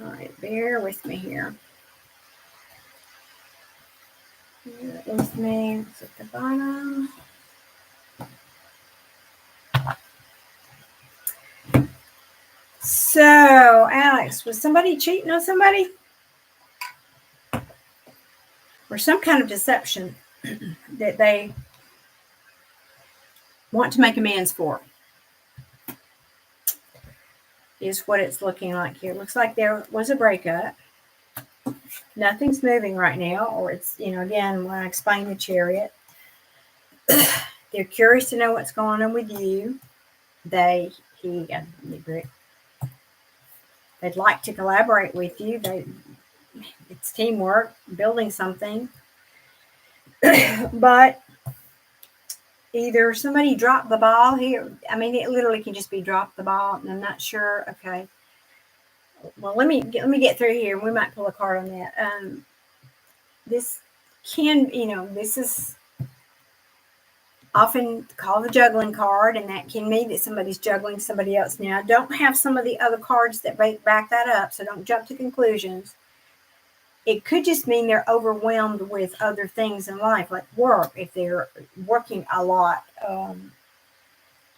All right, bear with me here. Bear with me. It's at the bottom. So, Alex, was somebody cheating on somebody? Or some kind of deception that they want to make amends for? Is what it's looking like here. It looks like there was a breakup. Nothing's moving right now, or it's, again, when I explain the Chariot, they're curious to know what's going on with you. They'd like to collaborate with you. It's teamwork, building something. But either somebody dropped the ball here. I mean, it literally can just be drop the ball, and I'm not sure. Okay. Well, let me get through here. We might pull a card on that. This can, this is often called the juggling card, and that can mean that somebody's juggling somebody else. Now, I don't have some of the other cards that back that up, so don't jump to conclusions. It could just mean they're overwhelmed with other things in life, like work, if they're working a lot.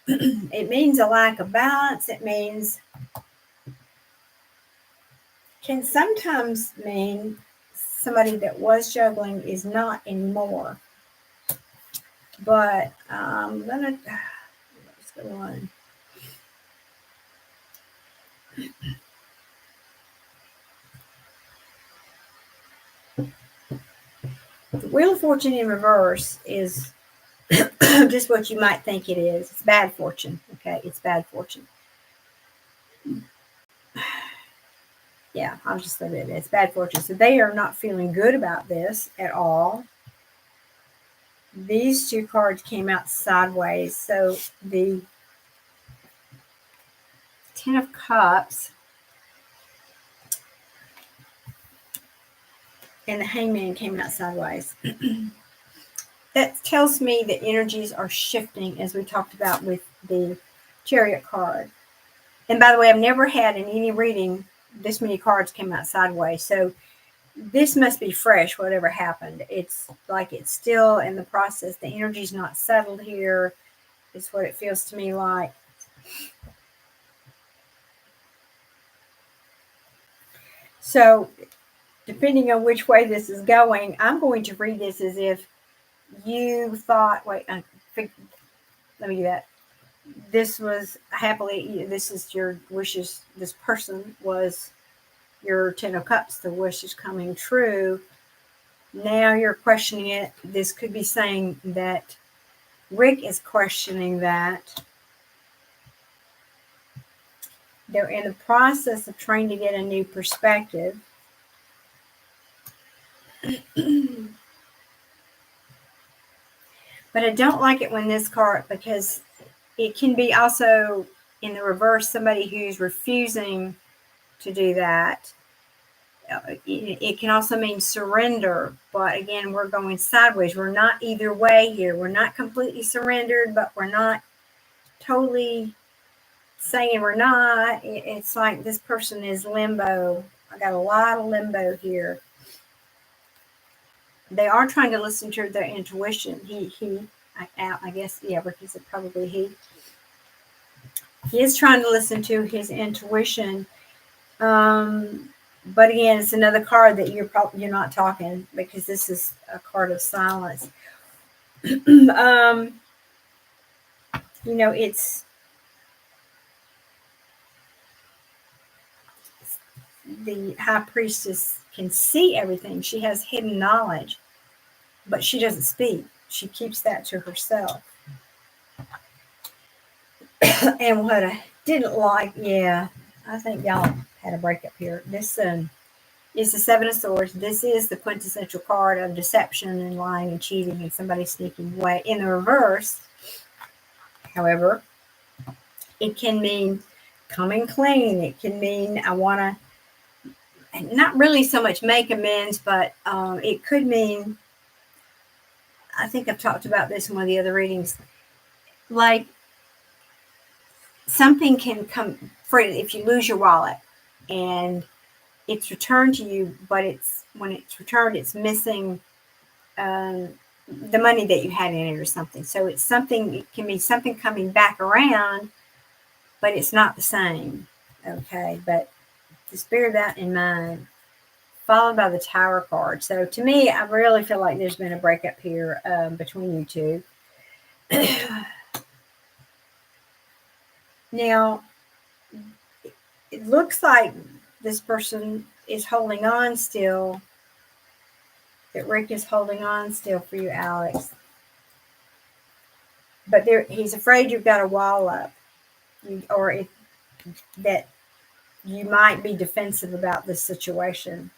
It means a lack of balance. It can sometimes mean somebody that was juggling is not anymore. But let's go on. The Wheel of Fortune in reverse is just what you might think it is. It's bad fortune. Okay, it's bad fortune. Yeah, I'll just leave it. It's bad fortune. So they are not feeling good about this at all. These two cards came out sideways. So the Ten of Cups and the Hangman came out sideways. That tells me that energies are shifting, as we talked about with the Chariot card. And by the way, I've never had in any reading this many cards came out sideways. So this must be fresh, whatever happened. It's like it's still in the process. The energy's not settled here, is what it feels to me like. So depending on which way this is going, I'm going to read this as if you thought, let me do that. This was happily, this is your wishes. This person was your Ten of Cups. The wish is coming true. Now you're questioning it. This could be saying that Rick is questioning that. They're in the process of trying to get a new perspective. But I don't like it when this card, because it can be also in the reverse somebody who's refusing to do that. It can also mean surrender, but again, we're going sideways. We're not either way here. We're not completely surrendered, but we're not totally saying we're not. It's like this person is limbo. I got a lot of limbo here. They are trying to listen to their intuition. I guess, yeah, Ricky said probably he. He is trying to listen to his intuition. But again, it's another card that you're not talking, because this is a card of silence. It's the high priestess can see everything. She has hidden knowledge, but she doesn't speak. She keeps that to herself. And what I didn't like, yeah, I think y'all had a breakup here. This is the Seven of Swords. This is the quintessential card of deception and lying and cheating and somebody sneaking away. In the reverse, however, it can mean coming clean. It can mean I want to, not really so much make amends, but it could mean, I think I've talked about this in one of the other readings, like something can come free if you lose your wallet and it's returned to you, but when it's returned, it's missing the money that you had in it or something. So it's something, it can be something coming back around, but it's not the same. Okay, but just bear that in mind. Followed by the Tower card. So to me, I really feel like there's been a breakup here between you two. Now, it looks like this person is holding on still. That Rick is holding on still for you, Alex. But he's afraid you've got a wall up, that you might be defensive about this situation.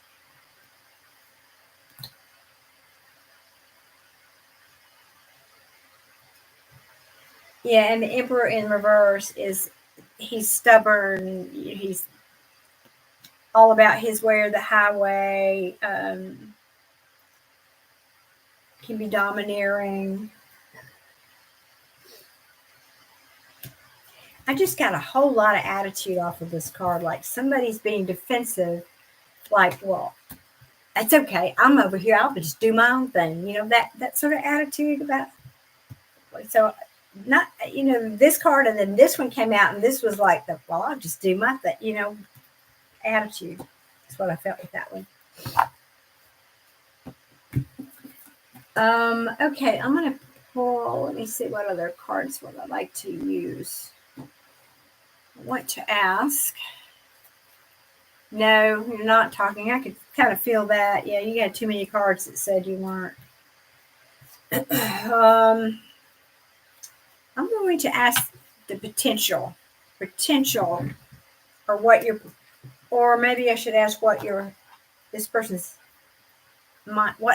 Yeah, and the Emperor in reverse he's stubborn. He's all about his way or the highway. Can be domineering. I just got a whole lot of attitude off of this card. Like somebody's being defensive. Like, well, that's okay. I'm over here. I'll just do my own thing. You know, that sort of attitude about. So, not, this card and then this one came out and this was like I'll just do my thing, attitude. That's what I felt with that one. Okay, I'm going to pull, let me see what other cards would I like to use. I want to ask. No, you're not talking. I could kind of feel that. Yeah, you had too many cards that said you weren't. I'm going to ask the potential, or maybe I should ask what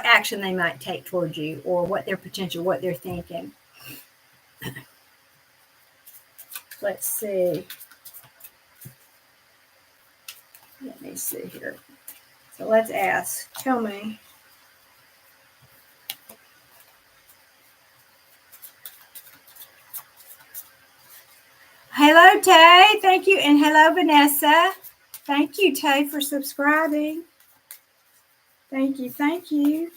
action they might take towards you, or what their potential, what they're thinking. Let's see. Let me see here. So let's ask. Tell me. Hello, Tay. Thank you. And hello, Vanessa. Thank you, Tay, for subscribing. Thank you. Thank you.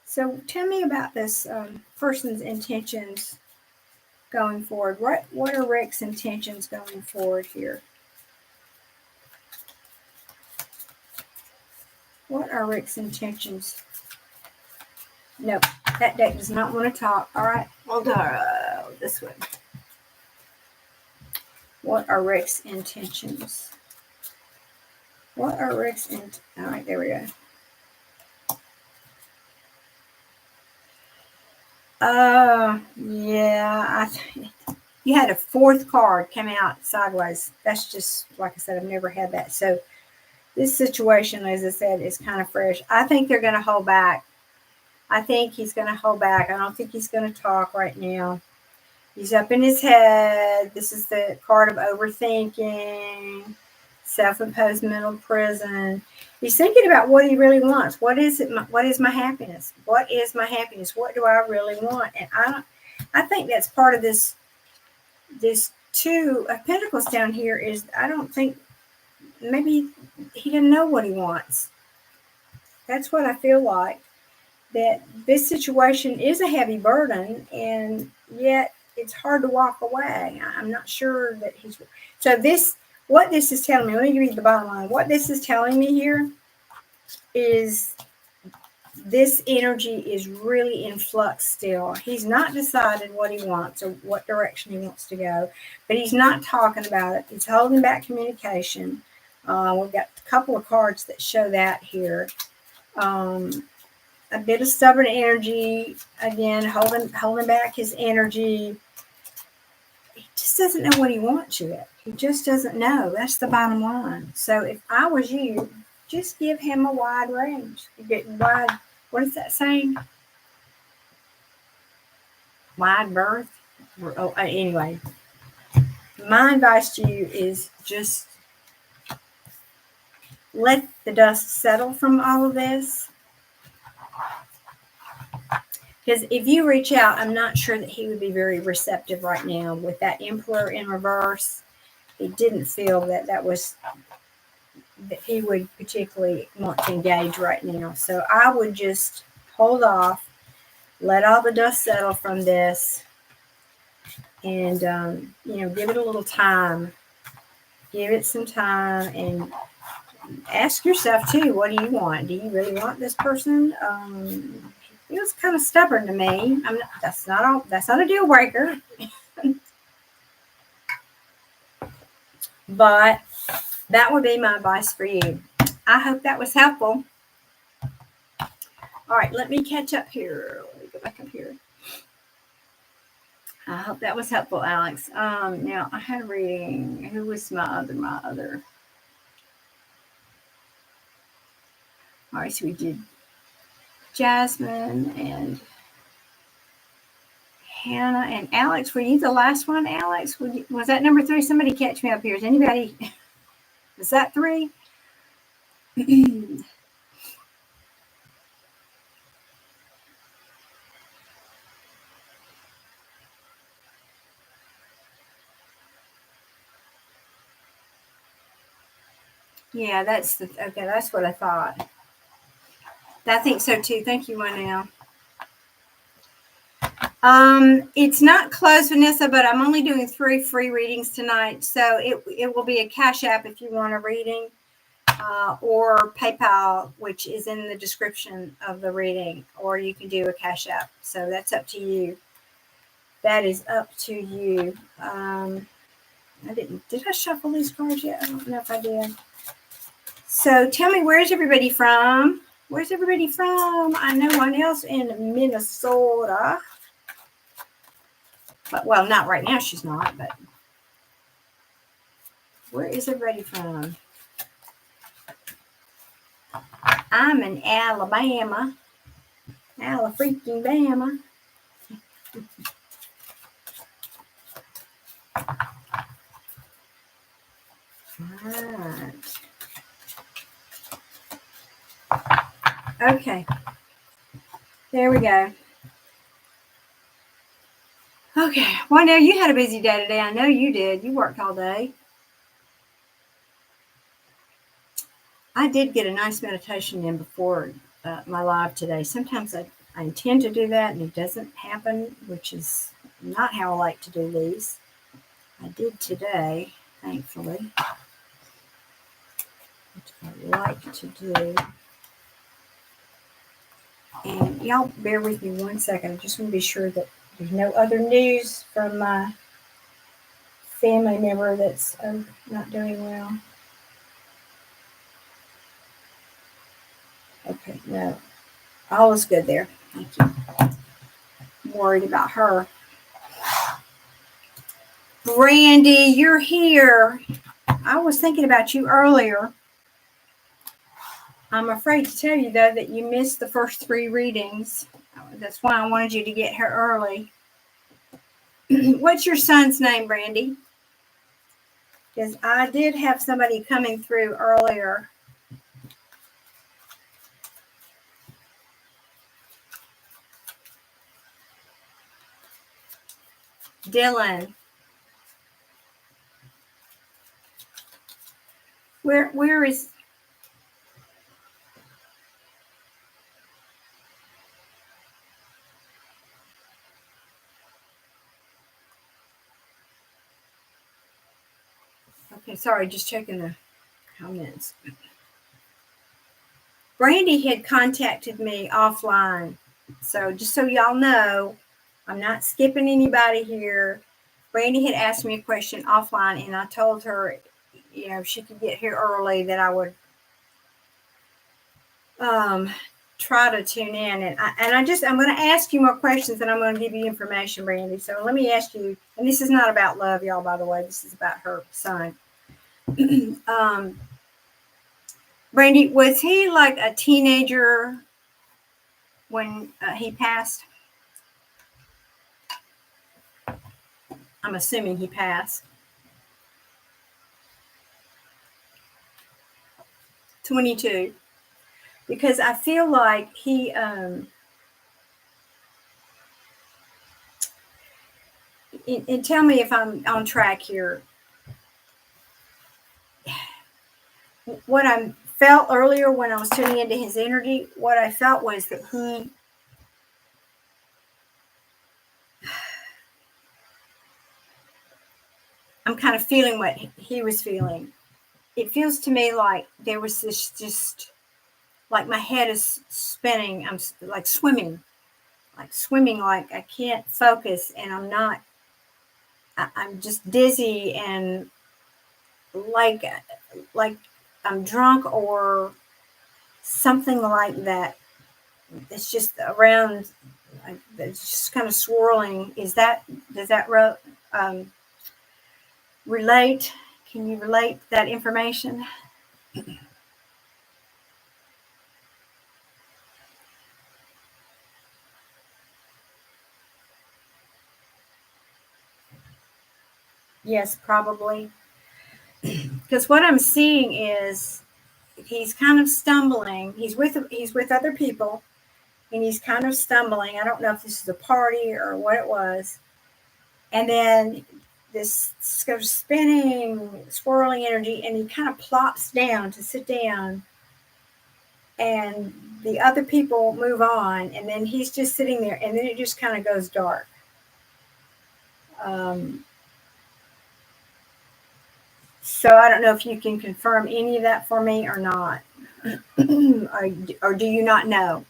So tell me about this person's intentions going forward. What are Rick's intentions going forward here? What are Rick's intentions? Nope, that deck does not want to talk. All right, we'll do this one. What are Rick's intentions? What are Rick's intentions? All right, there we go. Yeah, you had a fourth card come out sideways. That's just, like I said, I've never had that. So this situation, as I said, is kind of fresh. I think they're going to hold back. I think he's going to hold back. I don't think he's going to talk right now. He's up in his head. This is the card of overthinking, self-imposed mental prison. He's thinking about what he really wants. What is it? What is my happiness? What is my happiness? What do I really want? And I think that's part of this Two of Pentacles down here is, I don't think, maybe he didn't know what he wants. That's what I feel like. That this situation is a heavy burden, and yet it's hard to walk away. I'm not sure that he's. So what this is telling me, let me read the bottom line. What this is telling me here is this energy is really in flux still. He's not decided what he wants or what direction he wants to go, but he's not talking about it. He's holding back communication. We've got a couple of cards that show that here. A bit of stubborn energy, again, holding back his energy. He just doesn't know what he wants yet. He just doesn't know. That's the bottom line. So if I was you, just give him a wide range. You get wide, what is that saying? Wide berth? Oh, anyway, my advice to you is just let the dust settle from all of this. Because if you reach out, I'm not sure that he would be very receptive right now. With that Emperor in reverse, it didn't feel that he would particularly want to engage right now. So I would just hold off, let all the dust settle from this, and give it a little time. Give it some time, and ask yourself too, what do you want? Do you really want this person? He was kind of stubborn to me. That's not a deal breaker. But that would be my advice for you. I hope that was helpful. All right, let me catch up here. Let me go back up here. I hope that was helpful, Alex. Now I had a reading. Who was my other? All right, so we did Jasmine and Hannah and Alex. Were you the last one, Alex? Was that number 3? Somebody catch me up here. Is anybody? Was that 3? Yeah, that's what I thought. I think so too. Thank you, Monel. It's not closed, Vanessa, but I'm only doing 3 free readings tonight. So it will be a Cash App if you want a reading, or PayPal, which is in the description of the reading, or you can do a Cash App. So that's up to you. That is up to you. Did I shuffle these cards yet? I don't know if I did. So tell me, where's everybody from? Where's everybody from? I know one else in Minnesota. But, well, not right now, she's not, but where is everybody from? I'm in Alabama. Freaking Bama. All right. Okay. There we go. Okay. Well, now you had a busy day today. I know you did. You worked all day. I did get a nice meditation in before my live today. Sometimes I intend to do that and it doesn't happen, which is not how I like to do these. I did today, thankfully. Which I like to do. And y'all bear with me one second. I just want to be sure that there's no other news from my family member that's not doing well. Okay, no. All is good there. Thank you. I'm worried about her. Brandy, you're here. I was thinking about you earlier. I'm afraid to tell you, though, that you missed the first 3 readings. That's why I wanted you to get here early. What's your son's name, Brandy? Because I did have somebody coming through earlier. Dylan. Where is... Okay, sorry, just checking the comments. Brandy had contacted me offline. So just so y'all know, I'm not skipping anybody here. Brandy had asked me a question offline, and I told her, if she could get here early, that I would try to tune in. And I'm going to ask you more questions, and I'm going to give you information, Brandy. So let me ask you, and this is not about love, y'all, by the way. This is about her son. Brandy, was he like a teenager when he passed? I'm assuming he passed. 22. Because I feel like he, and tell me if I'm on track here. What I felt earlier when I was tuning into his energy, what I felt was that I'm kind of feeling what he was feeling. It feels to me like there was this just, like my head is spinning. I'm like swimming, like I can't focus, and I'm just dizzy and like I'm drunk or something like that. It's just around, it's just kind of swirling. Does that relate? Can you relate that information? Yes, probably. Because what I'm seeing is he's kind of stumbling. He's with other people, and he's kind of stumbling. I don't know if this is a party or what it was. And then this goes spinning, swirling energy, and he kind of plops down to sit down. And the other people move on, and then he's just sitting there, and then it just kind of goes dark. So I don't know if you can confirm any of that for me or not. or do you not know?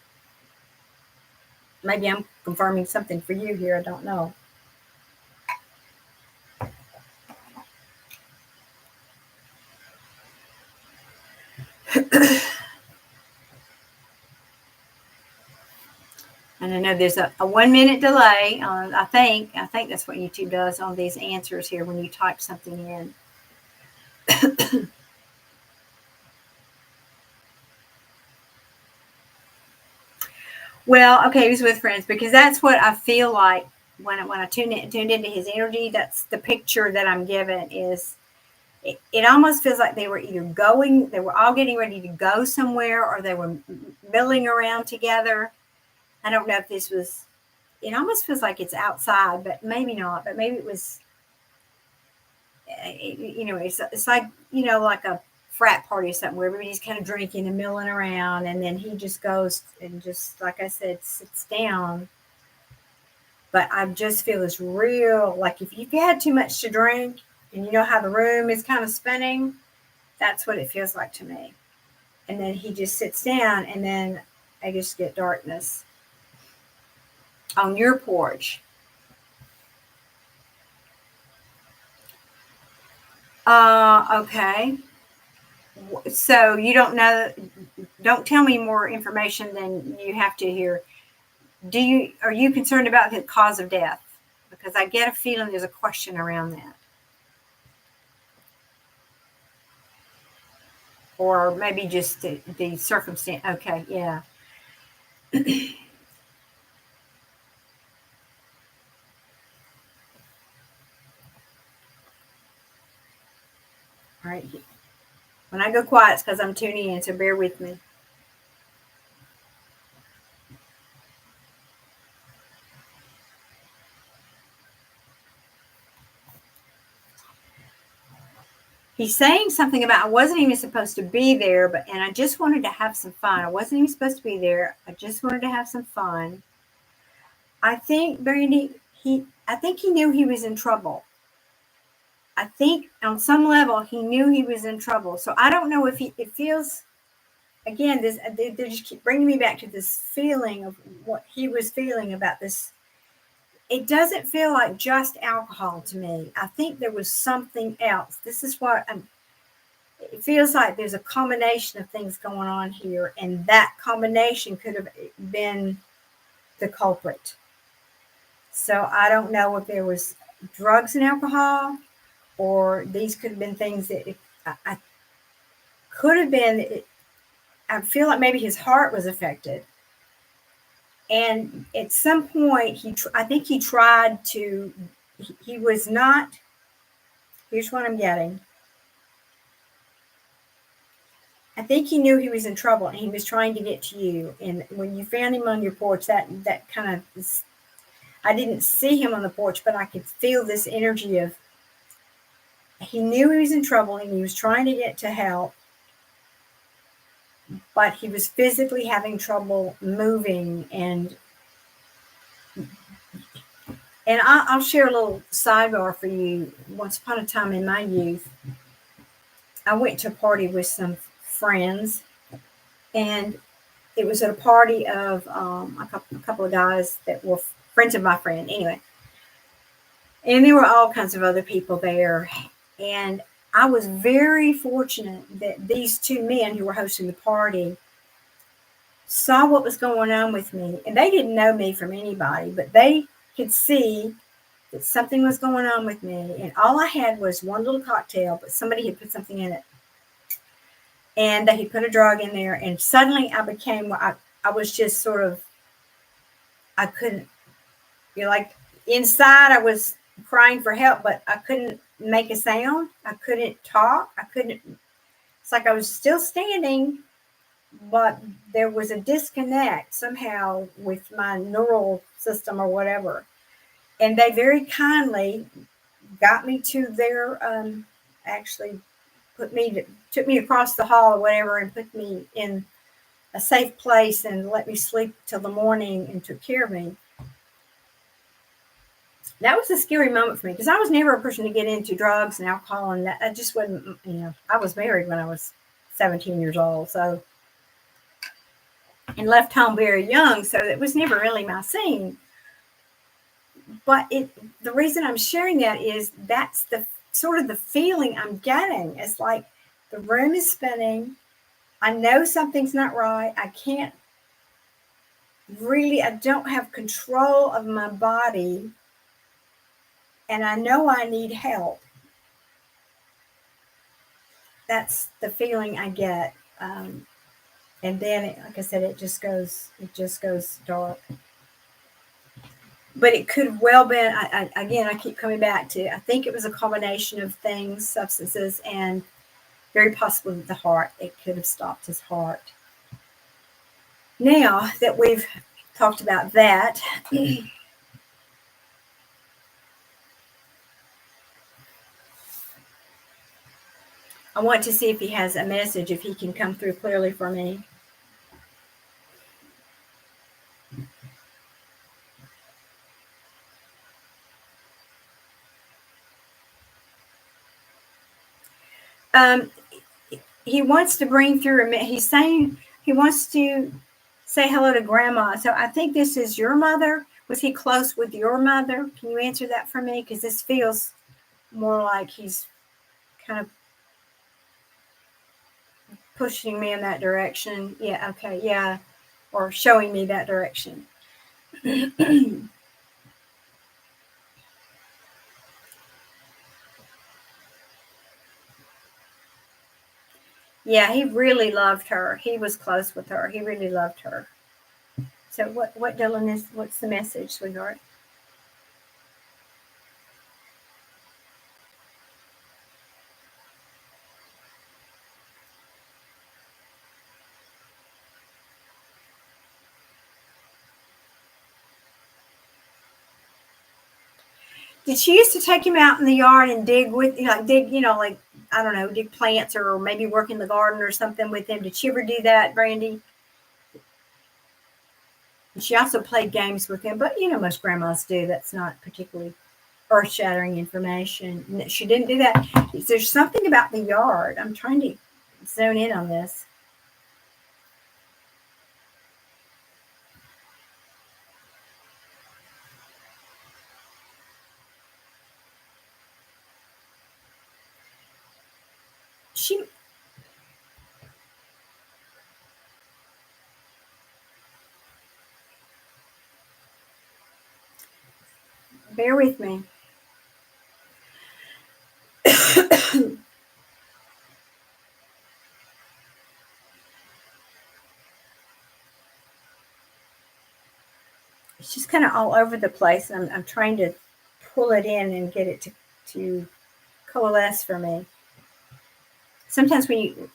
Maybe I'm confirming something for you here. I don't know. And I know there's a 1 minute delay. I think that's what YouTube does on these answers here when you type something in. Well, okay, he was with friends, because that's what I feel like when I tuned into his energy. That's the picture that I'm given. Is it almost feels like they were all getting ready to go somewhere, or they were milling around together. I don't know if this was, it almost feels like it's outside, but maybe not. But maybe it was, it's like, like a frat party or something where everybody's kind of drinking and milling around. And then he just goes and just, like I said, sits down. But I just feel this real, like if you've had too much to drink and you know how the room is kind of spinning, that's what it feels like to me. And then he just sits down, and then I just get darkness on your porch. Okay. So you don't know, don't tell me more information than you have to hear. Are you concerned about the cause of death? Because I get a feeling there's a question around that. Or maybe just the circumstance. Okay, yeah. All right. When I go quiet, it's because I'm tuning in, so bear with me. He's saying something about, I wasn't even supposed to be there, and I just wanted to have some fun. I wasn't even supposed to be there. I just wanted to have some fun. I think, Brandy, I think he knew he was in trouble. I think on some level he knew he was in trouble. So I don't know if it feels again, they just keep bringing me back to this feeling of what he was feeling about this. It doesn't feel like just alcohol to me. I think there was something else. This is what it feels like there's a combination of things going on here, and that combination could have been the culprit. So I don't know if there was drugs and alcohol, or these could have been things that I could have been. I feel like maybe his heart was affected. And at some point, I think he tried to, he was not, here's what I'm getting. I think he knew he was in trouble and he was trying to get to you. And when you found him on your porch, that kind of, I didn't see him on the porch, but I could feel this energy of, he knew he was in trouble and he was trying to get to help, but he was physically having trouble moving. And I'll share a little sidebar for you. Once upon a time in my youth, I went to a party with some friends, and it was at a party of a couple of guys that were friends of my friend. Anyway, and there were all kinds of other people there. And I was very fortunate that these two men who were hosting the party saw what was going on with me. And they didn't know me from anybody, but they could see that something was going on with me. And all I had was one little cocktail, but somebody had put something in it. And they had put a drug in there. And suddenly I was just sort of, I couldn't, like inside I was crying for help, but I couldn't make a sound. I couldn't talk. It's like I was still standing, but there was a disconnect somehow with my neural system or whatever. And they very kindly got me to their, actually took me across the hall or whatever and put me in a safe place and let me sleep till the morning and took care of me. That was a scary moment for me because I was never a person to get into drugs and alcohol, and that I just wasn't, I was married when I was 17 years old, so, and left home very young, so it was never really my scene. But the reason I'm sharing that is that's the sort of the feeling I'm getting. It's like the room is spinning. I know something's not right. I don't have control of my body. And I know I need help. That's the feeling I get. And then, like I said, it just goes dark. But it could have well been, I keep coming back to, I think it was a combination of things, substances, and very possibly the heart. It could have stopped his heart. Now that we've talked about that, I want to see if he has a message, if he can come through clearly for me. He wants to bring through, he's saying he wants to say hello to Grandma. So I think this is your mother. Was he close with your mother? Can you answer that for me? Because this feels more like he's kind of pushing me in that direction. Yeah, okay, yeah. Or showing me that direction. Yeah, he really loved her. He was close with her. He really loved her. So what Dylan is, what's the message, sweetheart? Did she used to take him out in the yard and dig with, I don't know, dig plants or maybe work in the garden or something with him? Did she ever do that, Brandy? And she also played games with him, but most grandmas do. That's not particularly earth-shattering information. She didn't do that. There's something about the yard. I'm trying to zone in on this. she, bear with me. It's just kind of all over the place. I'm trying to pull it in and get it to coalesce for me. Sometimes when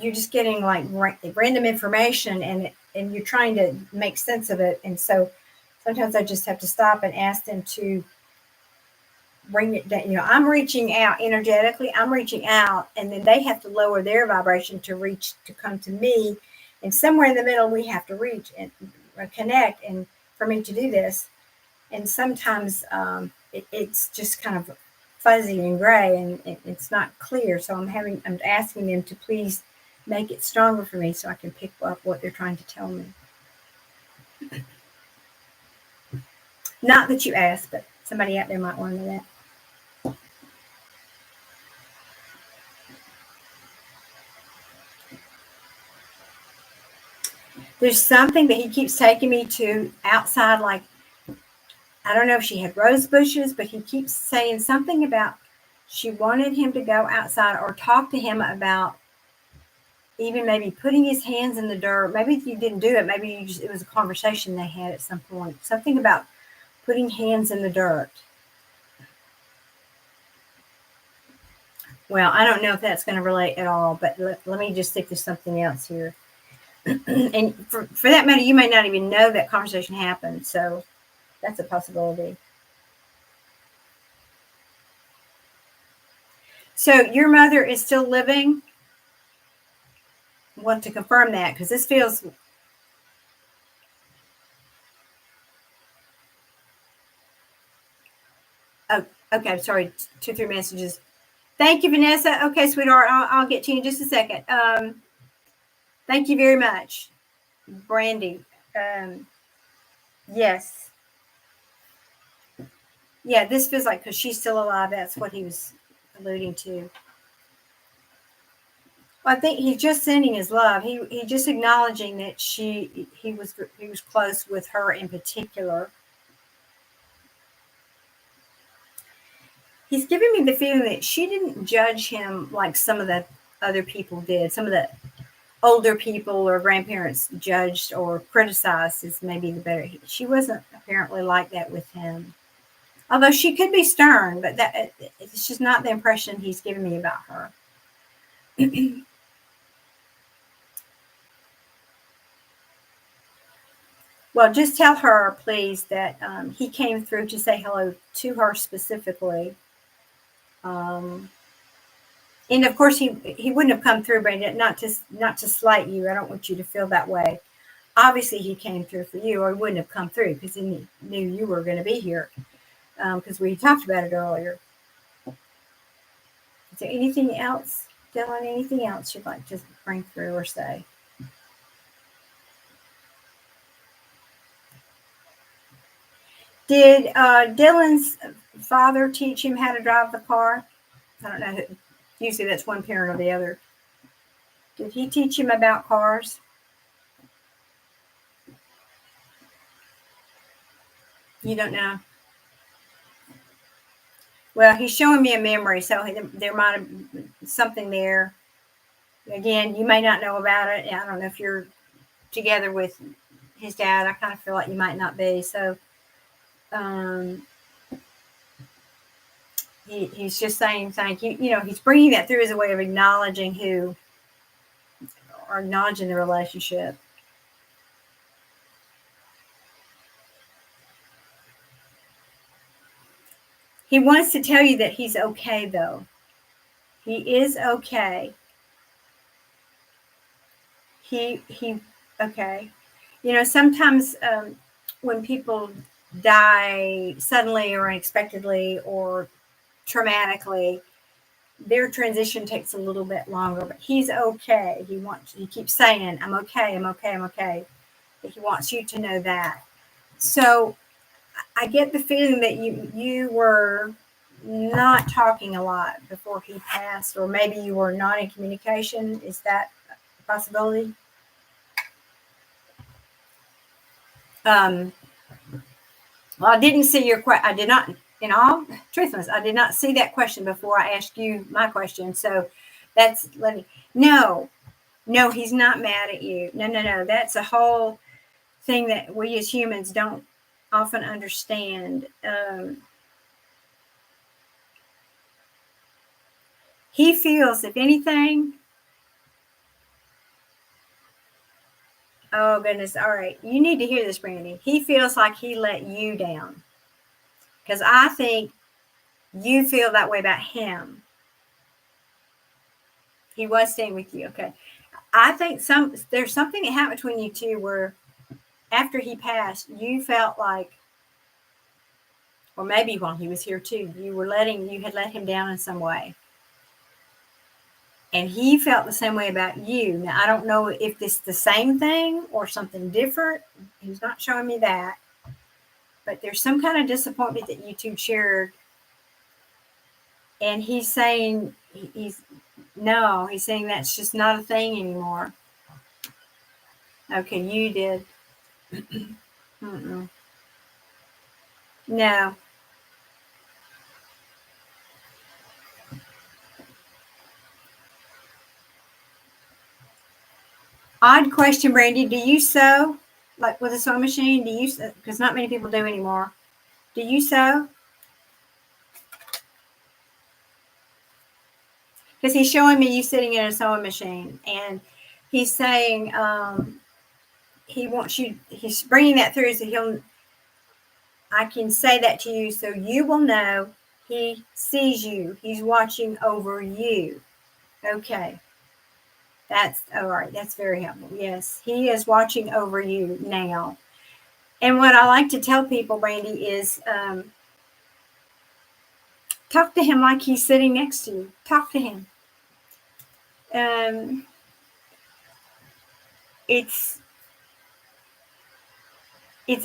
you're just getting like random information and you're trying to make sense of it, and so sometimes I just have to stop and ask them to bring it down. I'm reaching out energetically. I'm reaching out, and then they have to lower their vibration to come to me, and somewhere in the middle we have to reach and connect, and for me to do this. And sometimes it's just kind of fuzzy and gray, and it's not clear. So I'm asking them to please make it stronger for me so I can pick up what they're trying to tell me. Not that you asked, but somebody out there might want to know that. There's something that he keeps taking me to outside, like, I don't know if she had rose bushes, but he keeps saying something about she wanted him to go outside or talk to him about even maybe putting his hands in the dirt. Maybe you didn't do it. Maybe it was a conversation they had at some point. Something about putting hands in the dirt. Well, I don't know if that's going to relate at all, but let me just think there's something else here. And for that matter, you may not even know that conversation happened. So that's a possibility. So your mother is still living? I want to confirm that because this feels... Oh, okay. I'm sorry. 2-3 messages. Thank you, Vanessa. Okay, sweetheart. I'll get to you in just a second. Thank you very much, Brandy. Yes. Yeah, this feels like because she's still alive. That's what he was alluding to. Well, I think he's just sending his love. He just acknowledging that he was close with her in particular. He's giving me the feeling that she didn't judge him like some of the other people did. Some of the older people or grandparents judged or criticized is maybe the better. She wasn't apparently like that with him. Although she could be stern, but it's just not the impression he's giving me about her. Well, just tell her, please, that he came through to say hello to her specifically. And of course, he wouldn't have come through, Brandon, not to slight you. I don't want you to feel that way. Obviously, he came through for you, or he wouldn't have come through because he knew you were going to be here. Because we talked about it earlier. Is there anything else, Dylan? Anything else you'd like to bring through or say? Did Dylan's father teach him how to drive the car? I don't know. Usually that's one parent or the other. Did he teach him about cars? You don't know? Well, he's showing me a memory, so there might have been something there. Again, you may not know about it. I don't know if you're together with his dad. I kind of feel like you might not be. So he's just saying thank you. He's bringing that through as a way of acknowledging acknowledging the relationship. He wants to tell you that he's okay, though. He is okay. He okay. Sometimes when people die suddenly or unexpectedly or traumatically, their transition takes a little bit longer, but he's okay. He keeps saying, I'm okay, I'm okay, I'm okay. But he wants you to know that. So I get the feeling that you were not talking a lot before he passed, or maybe you were not in communication. Is that a possibility? Well, I didn't see your question. I did not, in all truthfulness, I did not see that question before I asked you my question. So that's no, he's not mad at you. No. That's a whole thing that we as humans don't often understand. He feels, if anything, oh goodness, all right, you need to hear this, Brandy. He feels like he let you down, because I think you feel that way about him. He was staying with you, okay. I think there's something that happened between you two where after he passed, you felt like, or maybe while he was here too, you had let him down in some way. And he felt the same way about you. Now, I don't know if it's the same thing or something different. He's not showing me that. But there's some kind of disappointment that you two shared. And he's saying, he's saying that's just not a thing anymore. Okay, you did. No. Odd question, Brandy. Do you sew, like with a sewing machine? Do you? Because not many people do anymore. Do you sew? Because he's showing me you sitting in a sewing machine, and he's saying he wants you. He's bringing that through, so I can say that to you, so you will know he sees you. He's watching over you. Okay. That's all right. That's very helpful. Yes, he is watching over you now. And what I like to tell people, Brandy, is talk to him like he's sitting next to you. Talk to him. It's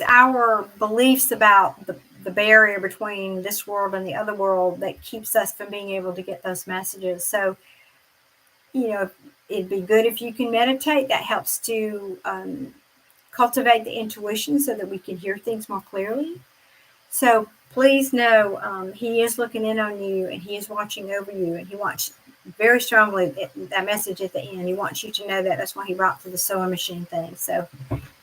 our beliefs about the barrier between this world and the other world that keeps us from being able to get those messages. So, it'd be good if you can meditate. That helps to cultivate the intuition so that we can hear things more clearly. So please know he is looking in on you, and he is watching over you, and he wants very strongly that message at the end. He wants you to know that. That's why he brought to the sewing machine thing. So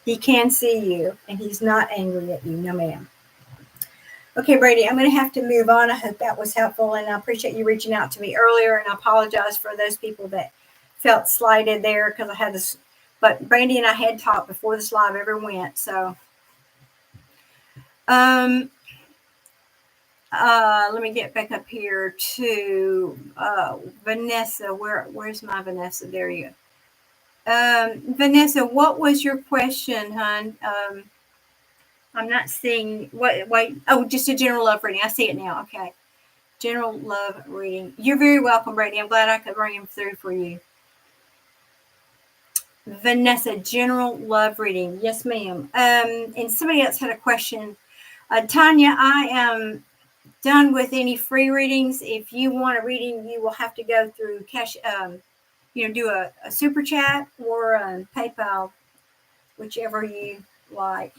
he can see you, and he's not angry at you. No, ma'am. Okay, Brady, I'm going to have to move on. I hope that was helpful, and I appreciate you reaching out to me earlier, and I apologize for those people that felt slighted there because I had this. But Brandy and I had talked before this live ever went, so let me get back up here to Vanessa. Where's my Vanessa? There you go. Vanessa, what was your question, hon? I'm not seeing what. Wait. Oh, just a general love reading. I see it now. Okay, general love reading. You're very welcome, Brady. I'm glad I could bring him through for you. Vanessa, general love reading. Yes, ma'am. And somebody else had a question. Tanya, I am done with any free readings. If you want a reading, you will have to go through cash. Do a super chat or PayPal, whichever you like.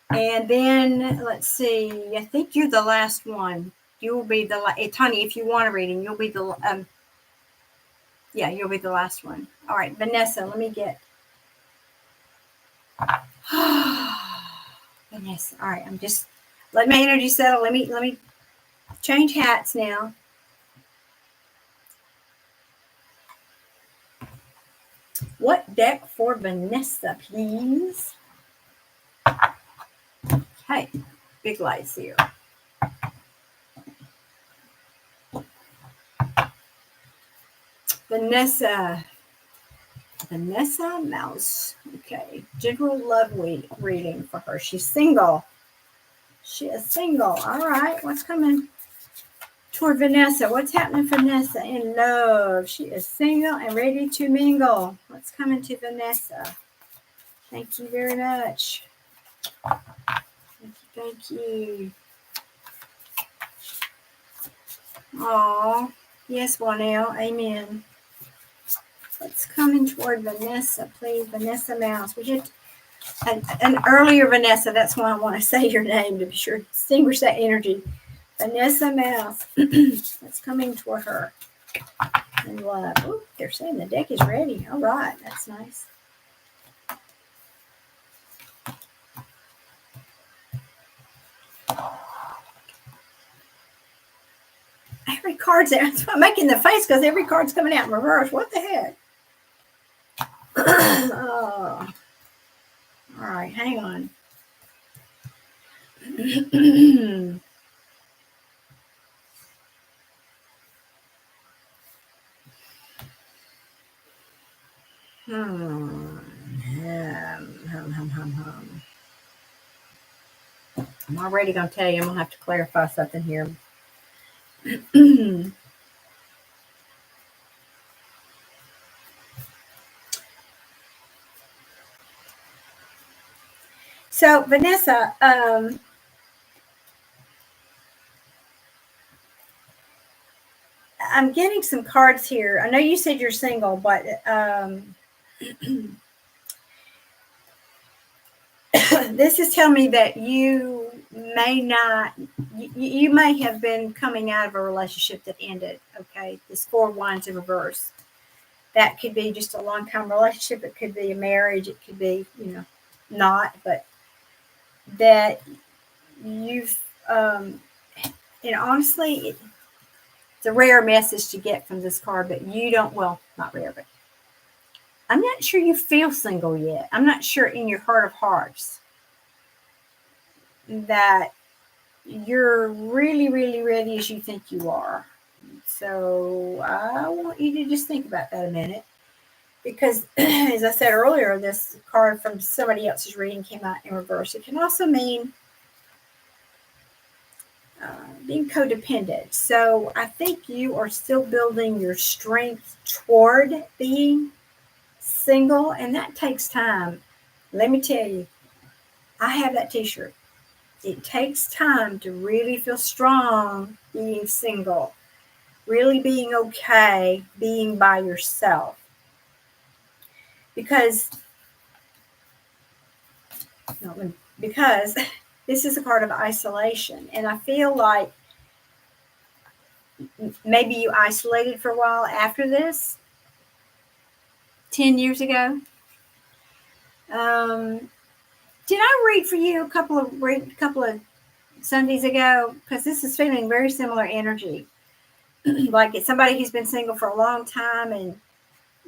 And then let's see. I think you're the last one. You will be the Tanya. If you want a reading, you'll be the you'll be the last one. All right, Vanessa. Let me get Vanessa. All right, I'm just let my energy settle. Let me change hats now. What deck for Vanessa, please? Okay, big lights here. Vanessa Mouse. Okay, general love reading for her. She's single. She is single. All right, what's coming toward Vanessa? What's happening for Vanessa in love? She is single and ready to mingle. What's coming to Vanessa? Thank you very much. Thank you. Oh, yes, Juanelle. Amen. Let's come in toward Vanessa, please. Vanessa Mouse. We get an earlier Vanessa. That's why I want to say your name to be sure to distinguish that energy. Vanessa Mouse. Let's come in toward her. And love. Ooh, they're saying the deck is ready. All right. That's nice. Every card's there. That's why I'm making the face because every card's coming out in reverse. What the heck? Oh. All right, hang on. I'm already going to tell you, I'm going to have to clarify something here. So, Vanessa, I'm getting some cards here. I know you said you're single, but this is telling me that you may not, you may have been coming out of a relationship that ended. Okay, this 4 of Wands in reverse. That could be just a long-time relationship. It could be a marriage. It could be, not. But that you've, and honestly, it's a rare message to get from this card. But you don't. Well, not rare, but I'm not sure you feel single yet. I'm not sure in your heart of hearts that you're really, really ready as you think you are. So I want you to just think about that a minute. Because, as I said earlier, this card from somebody else's reading came out in reverse. It can also mean being codependent. So I think you are still building your strength toward being single, and that takes time. Let me tell you, I have that t-shirt. It takes time to really feel strong being single, really being okay being by yourself. Because this is a card of isolation. And I feel like maybe you isolated for a while after this, 10 years ago. Did I read for you a couple of Sundays ago? Because this is feeling very similar energy. Like it's somebody who's been single for a long time and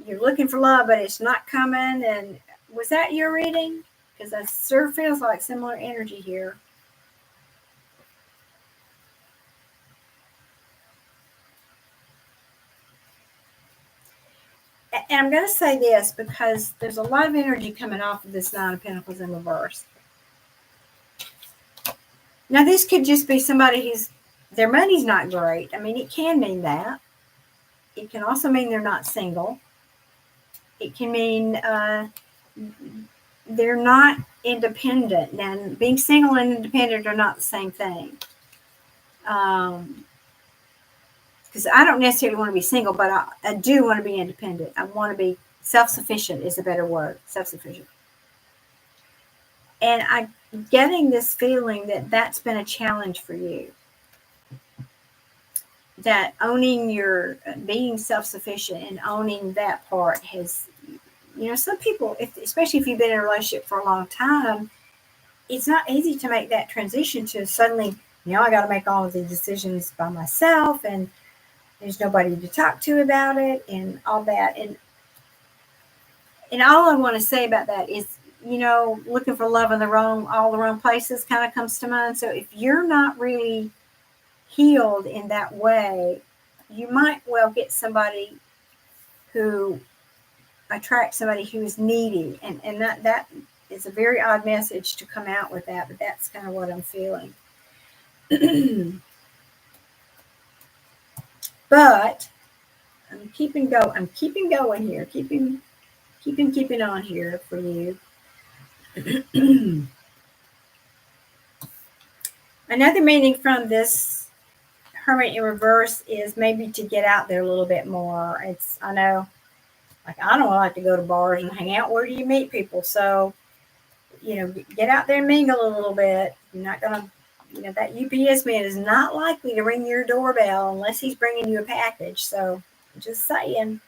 you're looking for love, but it's not coming. And was that your reading? Because that sure feels like similar energy here. And I'm going to say this because there's a lot of energy coming off of this 9 of Pentacles in reverse. Now, this could just be somebody who's, their money's not great. I mean, it can mean that. It can also mean they're not single. It can mean they're not independent. Now, being single and independent are not the same thing. Because I don't necessarily want to be single, but I do want to be independent. I want to be self-sufficient is a better word, self-sufficient. And I'm getting this feeling that that's been a challenge for you. That owning your, being self-sufficient and owning that part has, some people, especially if you've been in a relationship for a long time, it's not easy to make that transition to suddenly, I got to make all of the decisions by myself and there's nobody to talk to about it and all that. And all I want to say about that is, looking for love in all the wrong places kind of comes to mind. So if you're not really healed in that way, you might well get somebody who attracts somebody who is needy. And that is a very odd message to come out with that, but that's kind of what I'm feeling. But I'm keeping going here, keeping on here for you. Another meaning from this Hermit in reverse is maybe to get out there a little bit more. I know, like, I don't like to go to bars and hang out. Where do you meet people? So, get out there and mingle a little bit. You're not going to, that UPS man is not likely to ring your doorbell unless he's bringing you a package. So, just saying.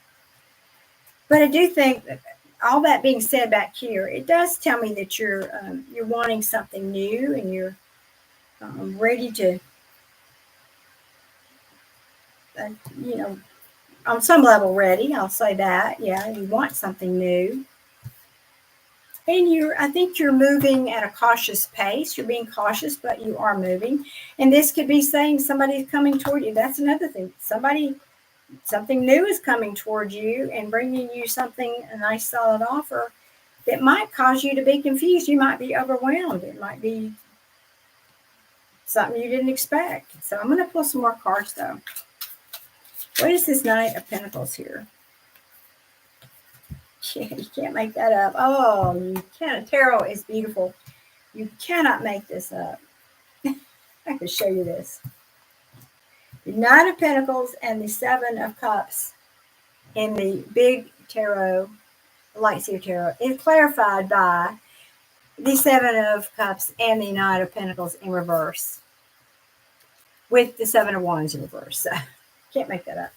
But I do think that all that being said back here, it does tell me that you're wanting something new and you're ready to, on some level ready. I'll say that. Yeah, you want something new. And I think you're moving at a cautious pace. You're being cautious, but you are moving. And this could be saying somebody's coming toward you. That's another thing. Something new is coming toward you and bringing you a nice solid offer that might cause you to be confused. You might be overwhelmed. It might be something you didn't expect. So I'm going to pull some more cards, though. What is this Knight of Pentacles here? Yeah, you can't make that up. Oh, you can't. Tarot is beautiful. You cannot make this up. I can show you this. The Knight of Pentacles and the Seven of Cups in the big tarot, Lightseer Tarot, is clarified by the Seven of Cups and the Knight of Pentacles in reverse, with the Seven of Wands in reverse. So, can't make that up.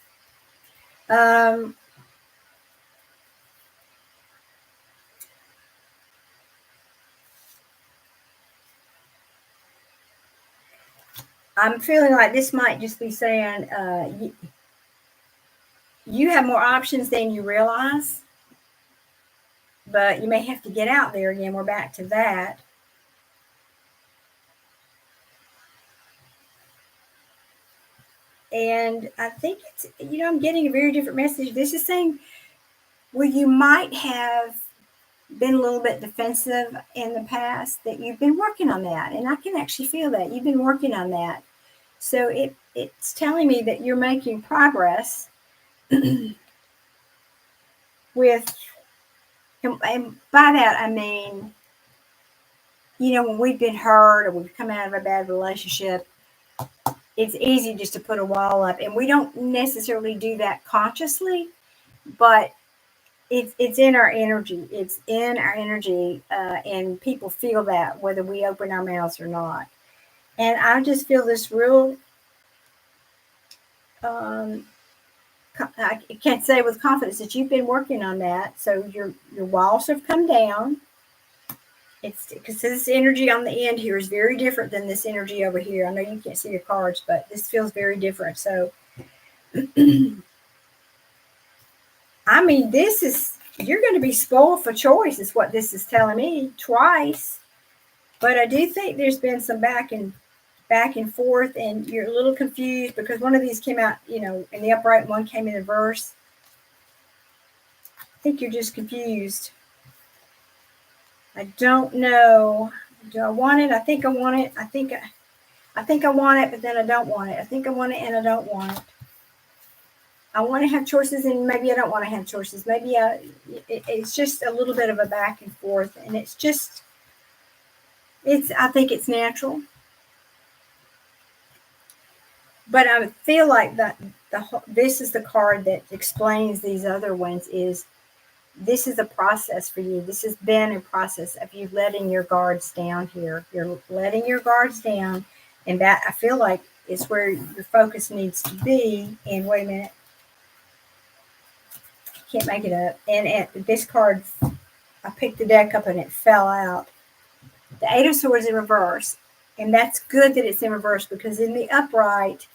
I'm feeling like this might just be saying you have more options than you realize, but you may have to get out there again. We're back to that. And I think it's, I'm getting a very different message. This is saying, well, you might have been a little bit defensive in the past, that you've been working on that. And I can actually feel that you've been working on that. So it's telling me that you're making progress with, and by that I mean, when we've been hurt or we've come out of a bad relationship, it's easy just to put a wall up. And we don't necessarily do that consciously, but it's in our energy. It's in our energy, and people feel that whether we open our mouths or not. And I just feel this real, I can't say with confidence that you've been working on that. So your walls have come down. It's because this energy on the end here is very different than this energy over here. I know you can't see your cards, but this feels very different. So, I mean, you're going to be spoiled for choice is what this is telling me twice. But I do think there's been some back and forth, and you're a little confused because one of these came out, in the upright, and one came in reverse. I think you're just confused. I don't know. Do I want it? I think I want it. I think I want it, but then I don't want it. I think I want it and I don't want it. I want to have choices, and maybe I don't want to have choices. Maybe it's just a little bit of a back and forth, and I think it's natural. But I feel like that this is the card that explains these other ones. This is a process for you. This has been a process of you letting your guards down here. You're letting your guards down, and that I feel like is where your focus needs to be. And wait a minute. Can't make it up. And this card, I picked the deck up and it fell out. The Eight of Swords in reverse. And that's good that it's in reverse, because in the upright,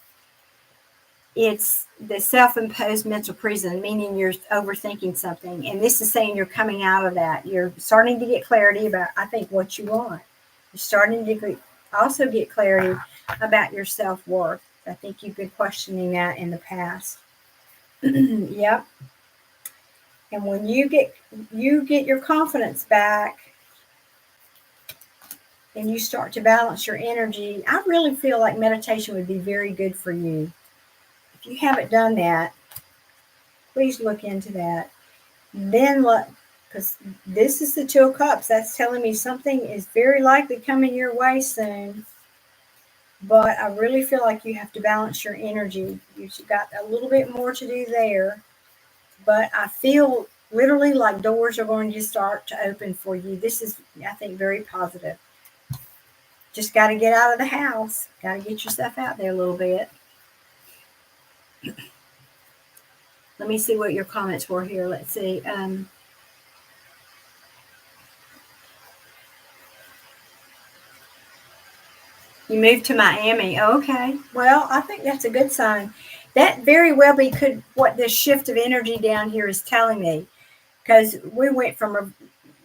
it's the self-imposed mental prison, meaning you're overthinking something. And this is saying you're coming out of that. You're starting to get clarity about, I think, what you want. You're starting to also get clarity about your self-worth. I think you've been questioning that in the past. Yep. And when you get your confidence back and you start to balance your energy, I really feel like meditation would be very good for you. If you haven't done that, please look into that. Then because this is the Two of Cups. That's telling me something is very likely coming your way soon. but I really feel like you have to balance your energy. You've got a little bit more to do there, but I feel literally like doors are going to start to open for you. This is, I think, very positive. Just got to get out of the house. Got to get yourself out there a little bit. Let me see what your comments were here. Let's see. You moved to Miami. Okay. Well, I think that's a good sign. That very well be could what this shift of energy down here is telling me. Because we went from a,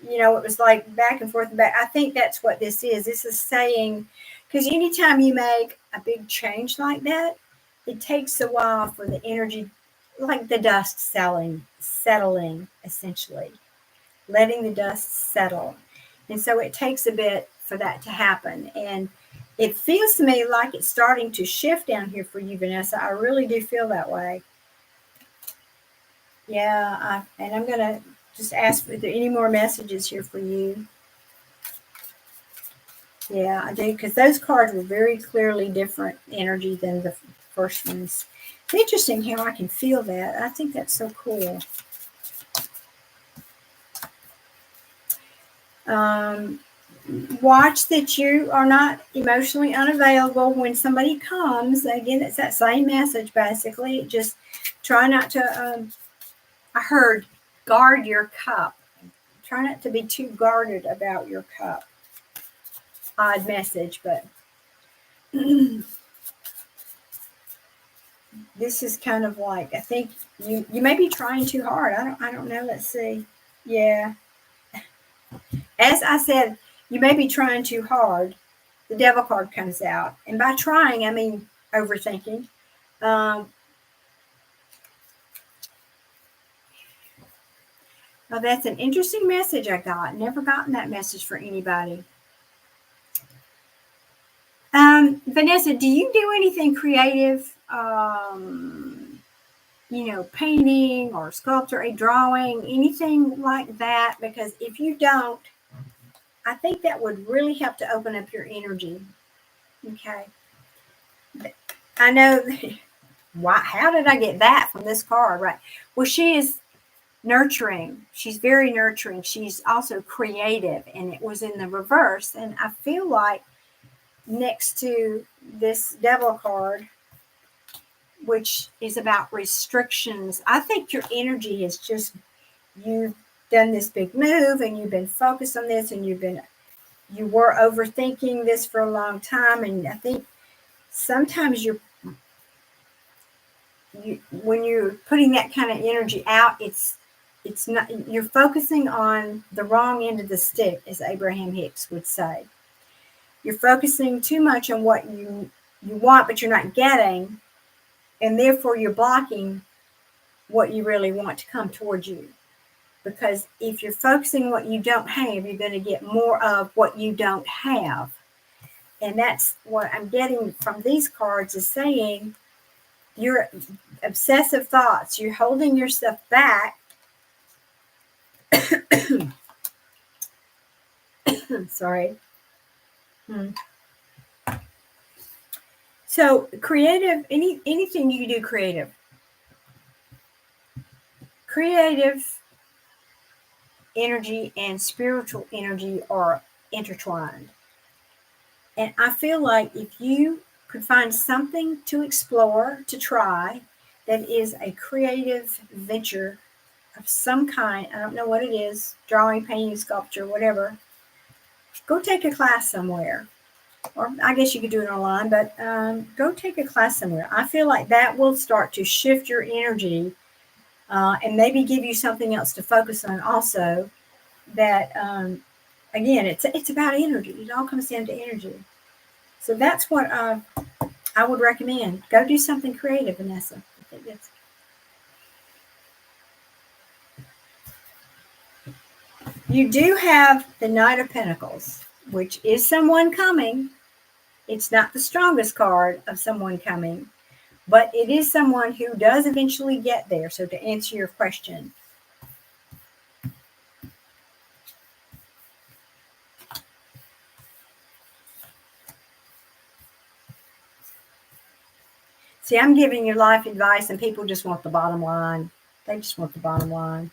it was like back and forth and back. I think that's what this is. This is saying, because anytime you make a big change like that, it takes a while for the energy, like the dust settling, essentially, letting the dust settle. And so it takes a bit for that to happen. And it feels to me like it's starting to shift down here for you, Vanessa. I really do feel that way. Yeah, and I'm going to just ask if there are any more messages here for you. Yeah, I do, because those cards were very clearly different energy than the first ones. It's interesting how I can feel that. I think that's so cool. Watch that you are not emotionally unavailable when somebody comes. Again, it's that same message, basically. Just try not to, I heard, guard your cup. Try not to be too guarded about your cup. Odd message, but this is kind of like, I think you may be trying too hard. I don't know. Let's see. Yeah. As I said, you may be trying too hard. The devil card comes out. And by trying, I mean overthinking. Well, that's an interesting message I got. Never gotten that message for anybody. Vanessa, do you do anything creative? Painting or sculpture, drawing, anything like that? Because if you don't, I think that would really help to open up your energy. Okay. I know. Why? How did I get that from this card? Right. Well, she is nurturing. She's very nurturing. She's also creative, and it was in the reverse. And I feel like next to this devil card, which is about restrictions, I think your energy is just, you've done this big move and you've been focused on this, and you were overthinking this for a long time. And I think sometimes when you're putting that kind of energy out, it's not, you're focusing on the wrong end of the stick, as Abraham Hicks would say. You're focusing too much on what you want, but you're not getting, and therefore you're blocking what you really want to come towards you. Because if you're focusing what you don't have, you're going to get more of what you don't have. And that's what I'm getting from these cards, is saying your obsessive thoughts, you're holding yourself back. Sorry. So creative, anything you do creative energy and spiritual energy are intertwined. And I feel like if you could find something to explore, to try, that is a creative venture of some kind, I don't know what it is, drawing, painting, sculpture, whatever, go take a class somewhere. Or I guess you could do it online, but go take a class somewhere. I feel like that will start to shift your energy and maybe give you something else to focus on also. That, again, it's about energy. It all comes down to energy. So that's what I would recommend. Go do something creative, Vanessa. I think that's. You do have the Knight of Pentacles, which is someone coming. It's not the strongest card of someone coming, but it is someone who does eventually get there. So to answer your question, See, I'm giving you life advice and people just want the bottom line. They just want the bottom line.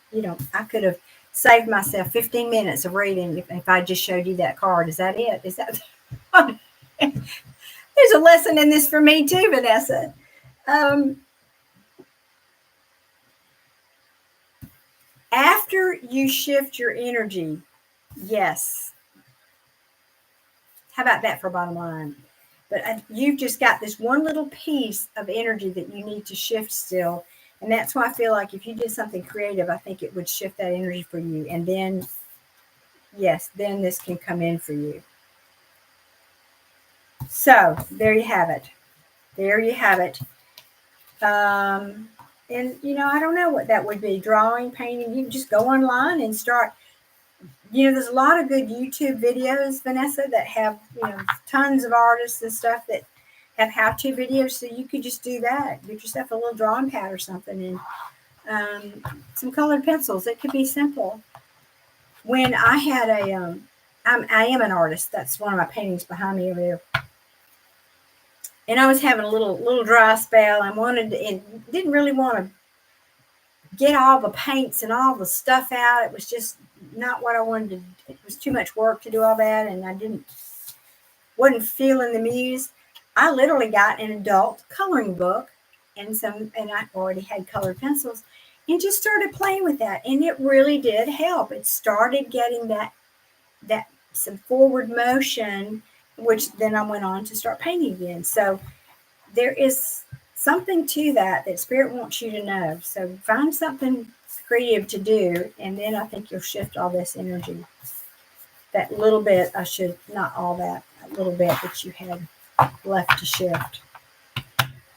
I could have saved myself 15 minutes of reading if I just showed you that card. Is that it? Is that there's a lesson in this for me too, Vanessa. After you shift your energy, yes. How about that for bottom line? But you've just got this one little piece of energy that you need to shift still. And that's why I feel like if you did something creative, I think it would shift that energy for you. And then, yes, then this can come in for you. So there you have it. There you have it. And, I don't know what that would be. Drawing, painting. You can just go online and start. There's a lot of good YouTube videos, Vanessa, that have, tons of artists and stuff that have how-to videos. So you could just do that. Get yourself a little drawing pad or something and some colored pencils. It could be simple. When I had I am an artist. That's one of my paintings behind me over there. And I was having a little dry spell and didn't really want to get all the paints and all the stuff out. It was just not what I wanted to. It was too much work to do all that, and I wasn't feeling the muse. I literally got an adult coloring book and I already had colored pencils and just started playing with that, and it really did help. It started getting that some forward motion, which then I went on to start painting again. So there is something to that Spirit wants you to know. So find something creative to do, and then I think you'll shift all this energy. That little bit, not all that, a little bit that you had left to shift.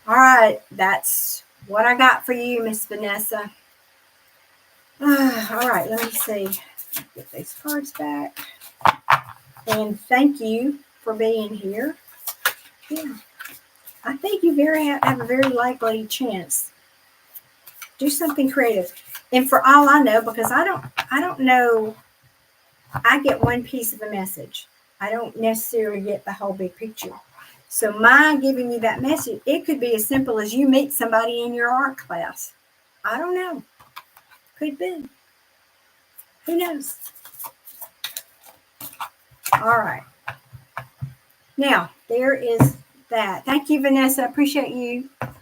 All right, that's what I got for you, Miss Vanessa. All right, let me see. Get these cards back. And thank you for being here. Yeah. I think you have a very likely chance. Do something creative. And for all I know, because I don't know, I get one piece of a message. I don't necessarily get the whole big picture. So my giving you that message, it could be as simple as you meet somebody in your art class. I don't know. Could be. Who knows? All right. Now, there is that. Thank you, Vanessa. I appreciate you. Let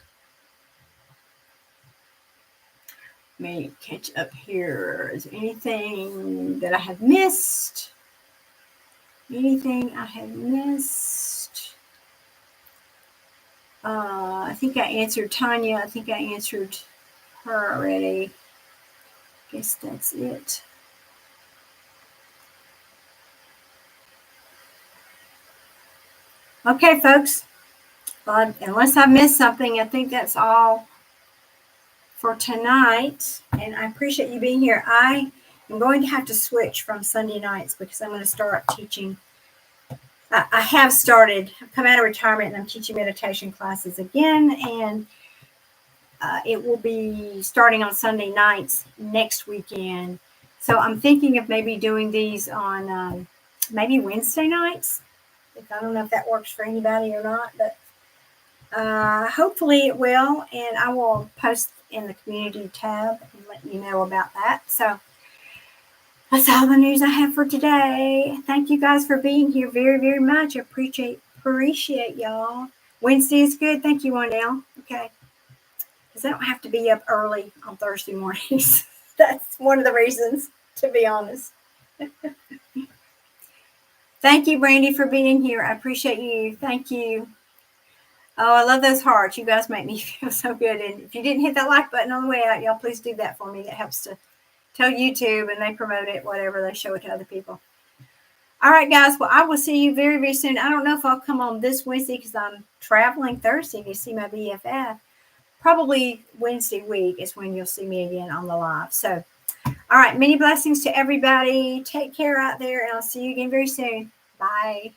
me catch up here. Is there anything that I have missed? Anything I have missed? I think I answered Tanya. I think I answered her already. Guess that's it. Okay, folks. Well, unless I missed something, I think that's all for tonight. And I appreciate you being here. I am going to have to switch from Sunday nights because I'm going to start teaching. I have started. I've come out of retirement and I'm teaching meditation classes again. And it will be starting on Sunday nights next weekend. So I'm thinking of maybe doing these on maybe Wednesday nights. I don't know if that works for anybody or not, but hopefully it will. And I will post in the community tab and let you know about that. So that's all the news I have for today. Thank you guys for being here very, very much. I appreciate y'all. Wednesday is good. Thank you, Wandale. Okay. Because I don't have to be up early on Thursday mornings. That's one of the reasons, to be honest. Thank you, Brandy, for being here. I appreciate you. Thank you. Oh, I love those hearts. You guys make me feel so good. And if you didn't hit that like button on the way out, y'all please do that for me. That helps to tell YouTube and they promote it, whatever. They show it to other people. All right, guys. Well, I will see you very, very soon. I don't know if I'll come on this Wednesday because I'm traveling Thursday to see my BFF. Probably Wednesday week is when you'll see me again on the live. So, all right. Many blessings to everybody. Take care out there, and I'll see you again very soon. Bye.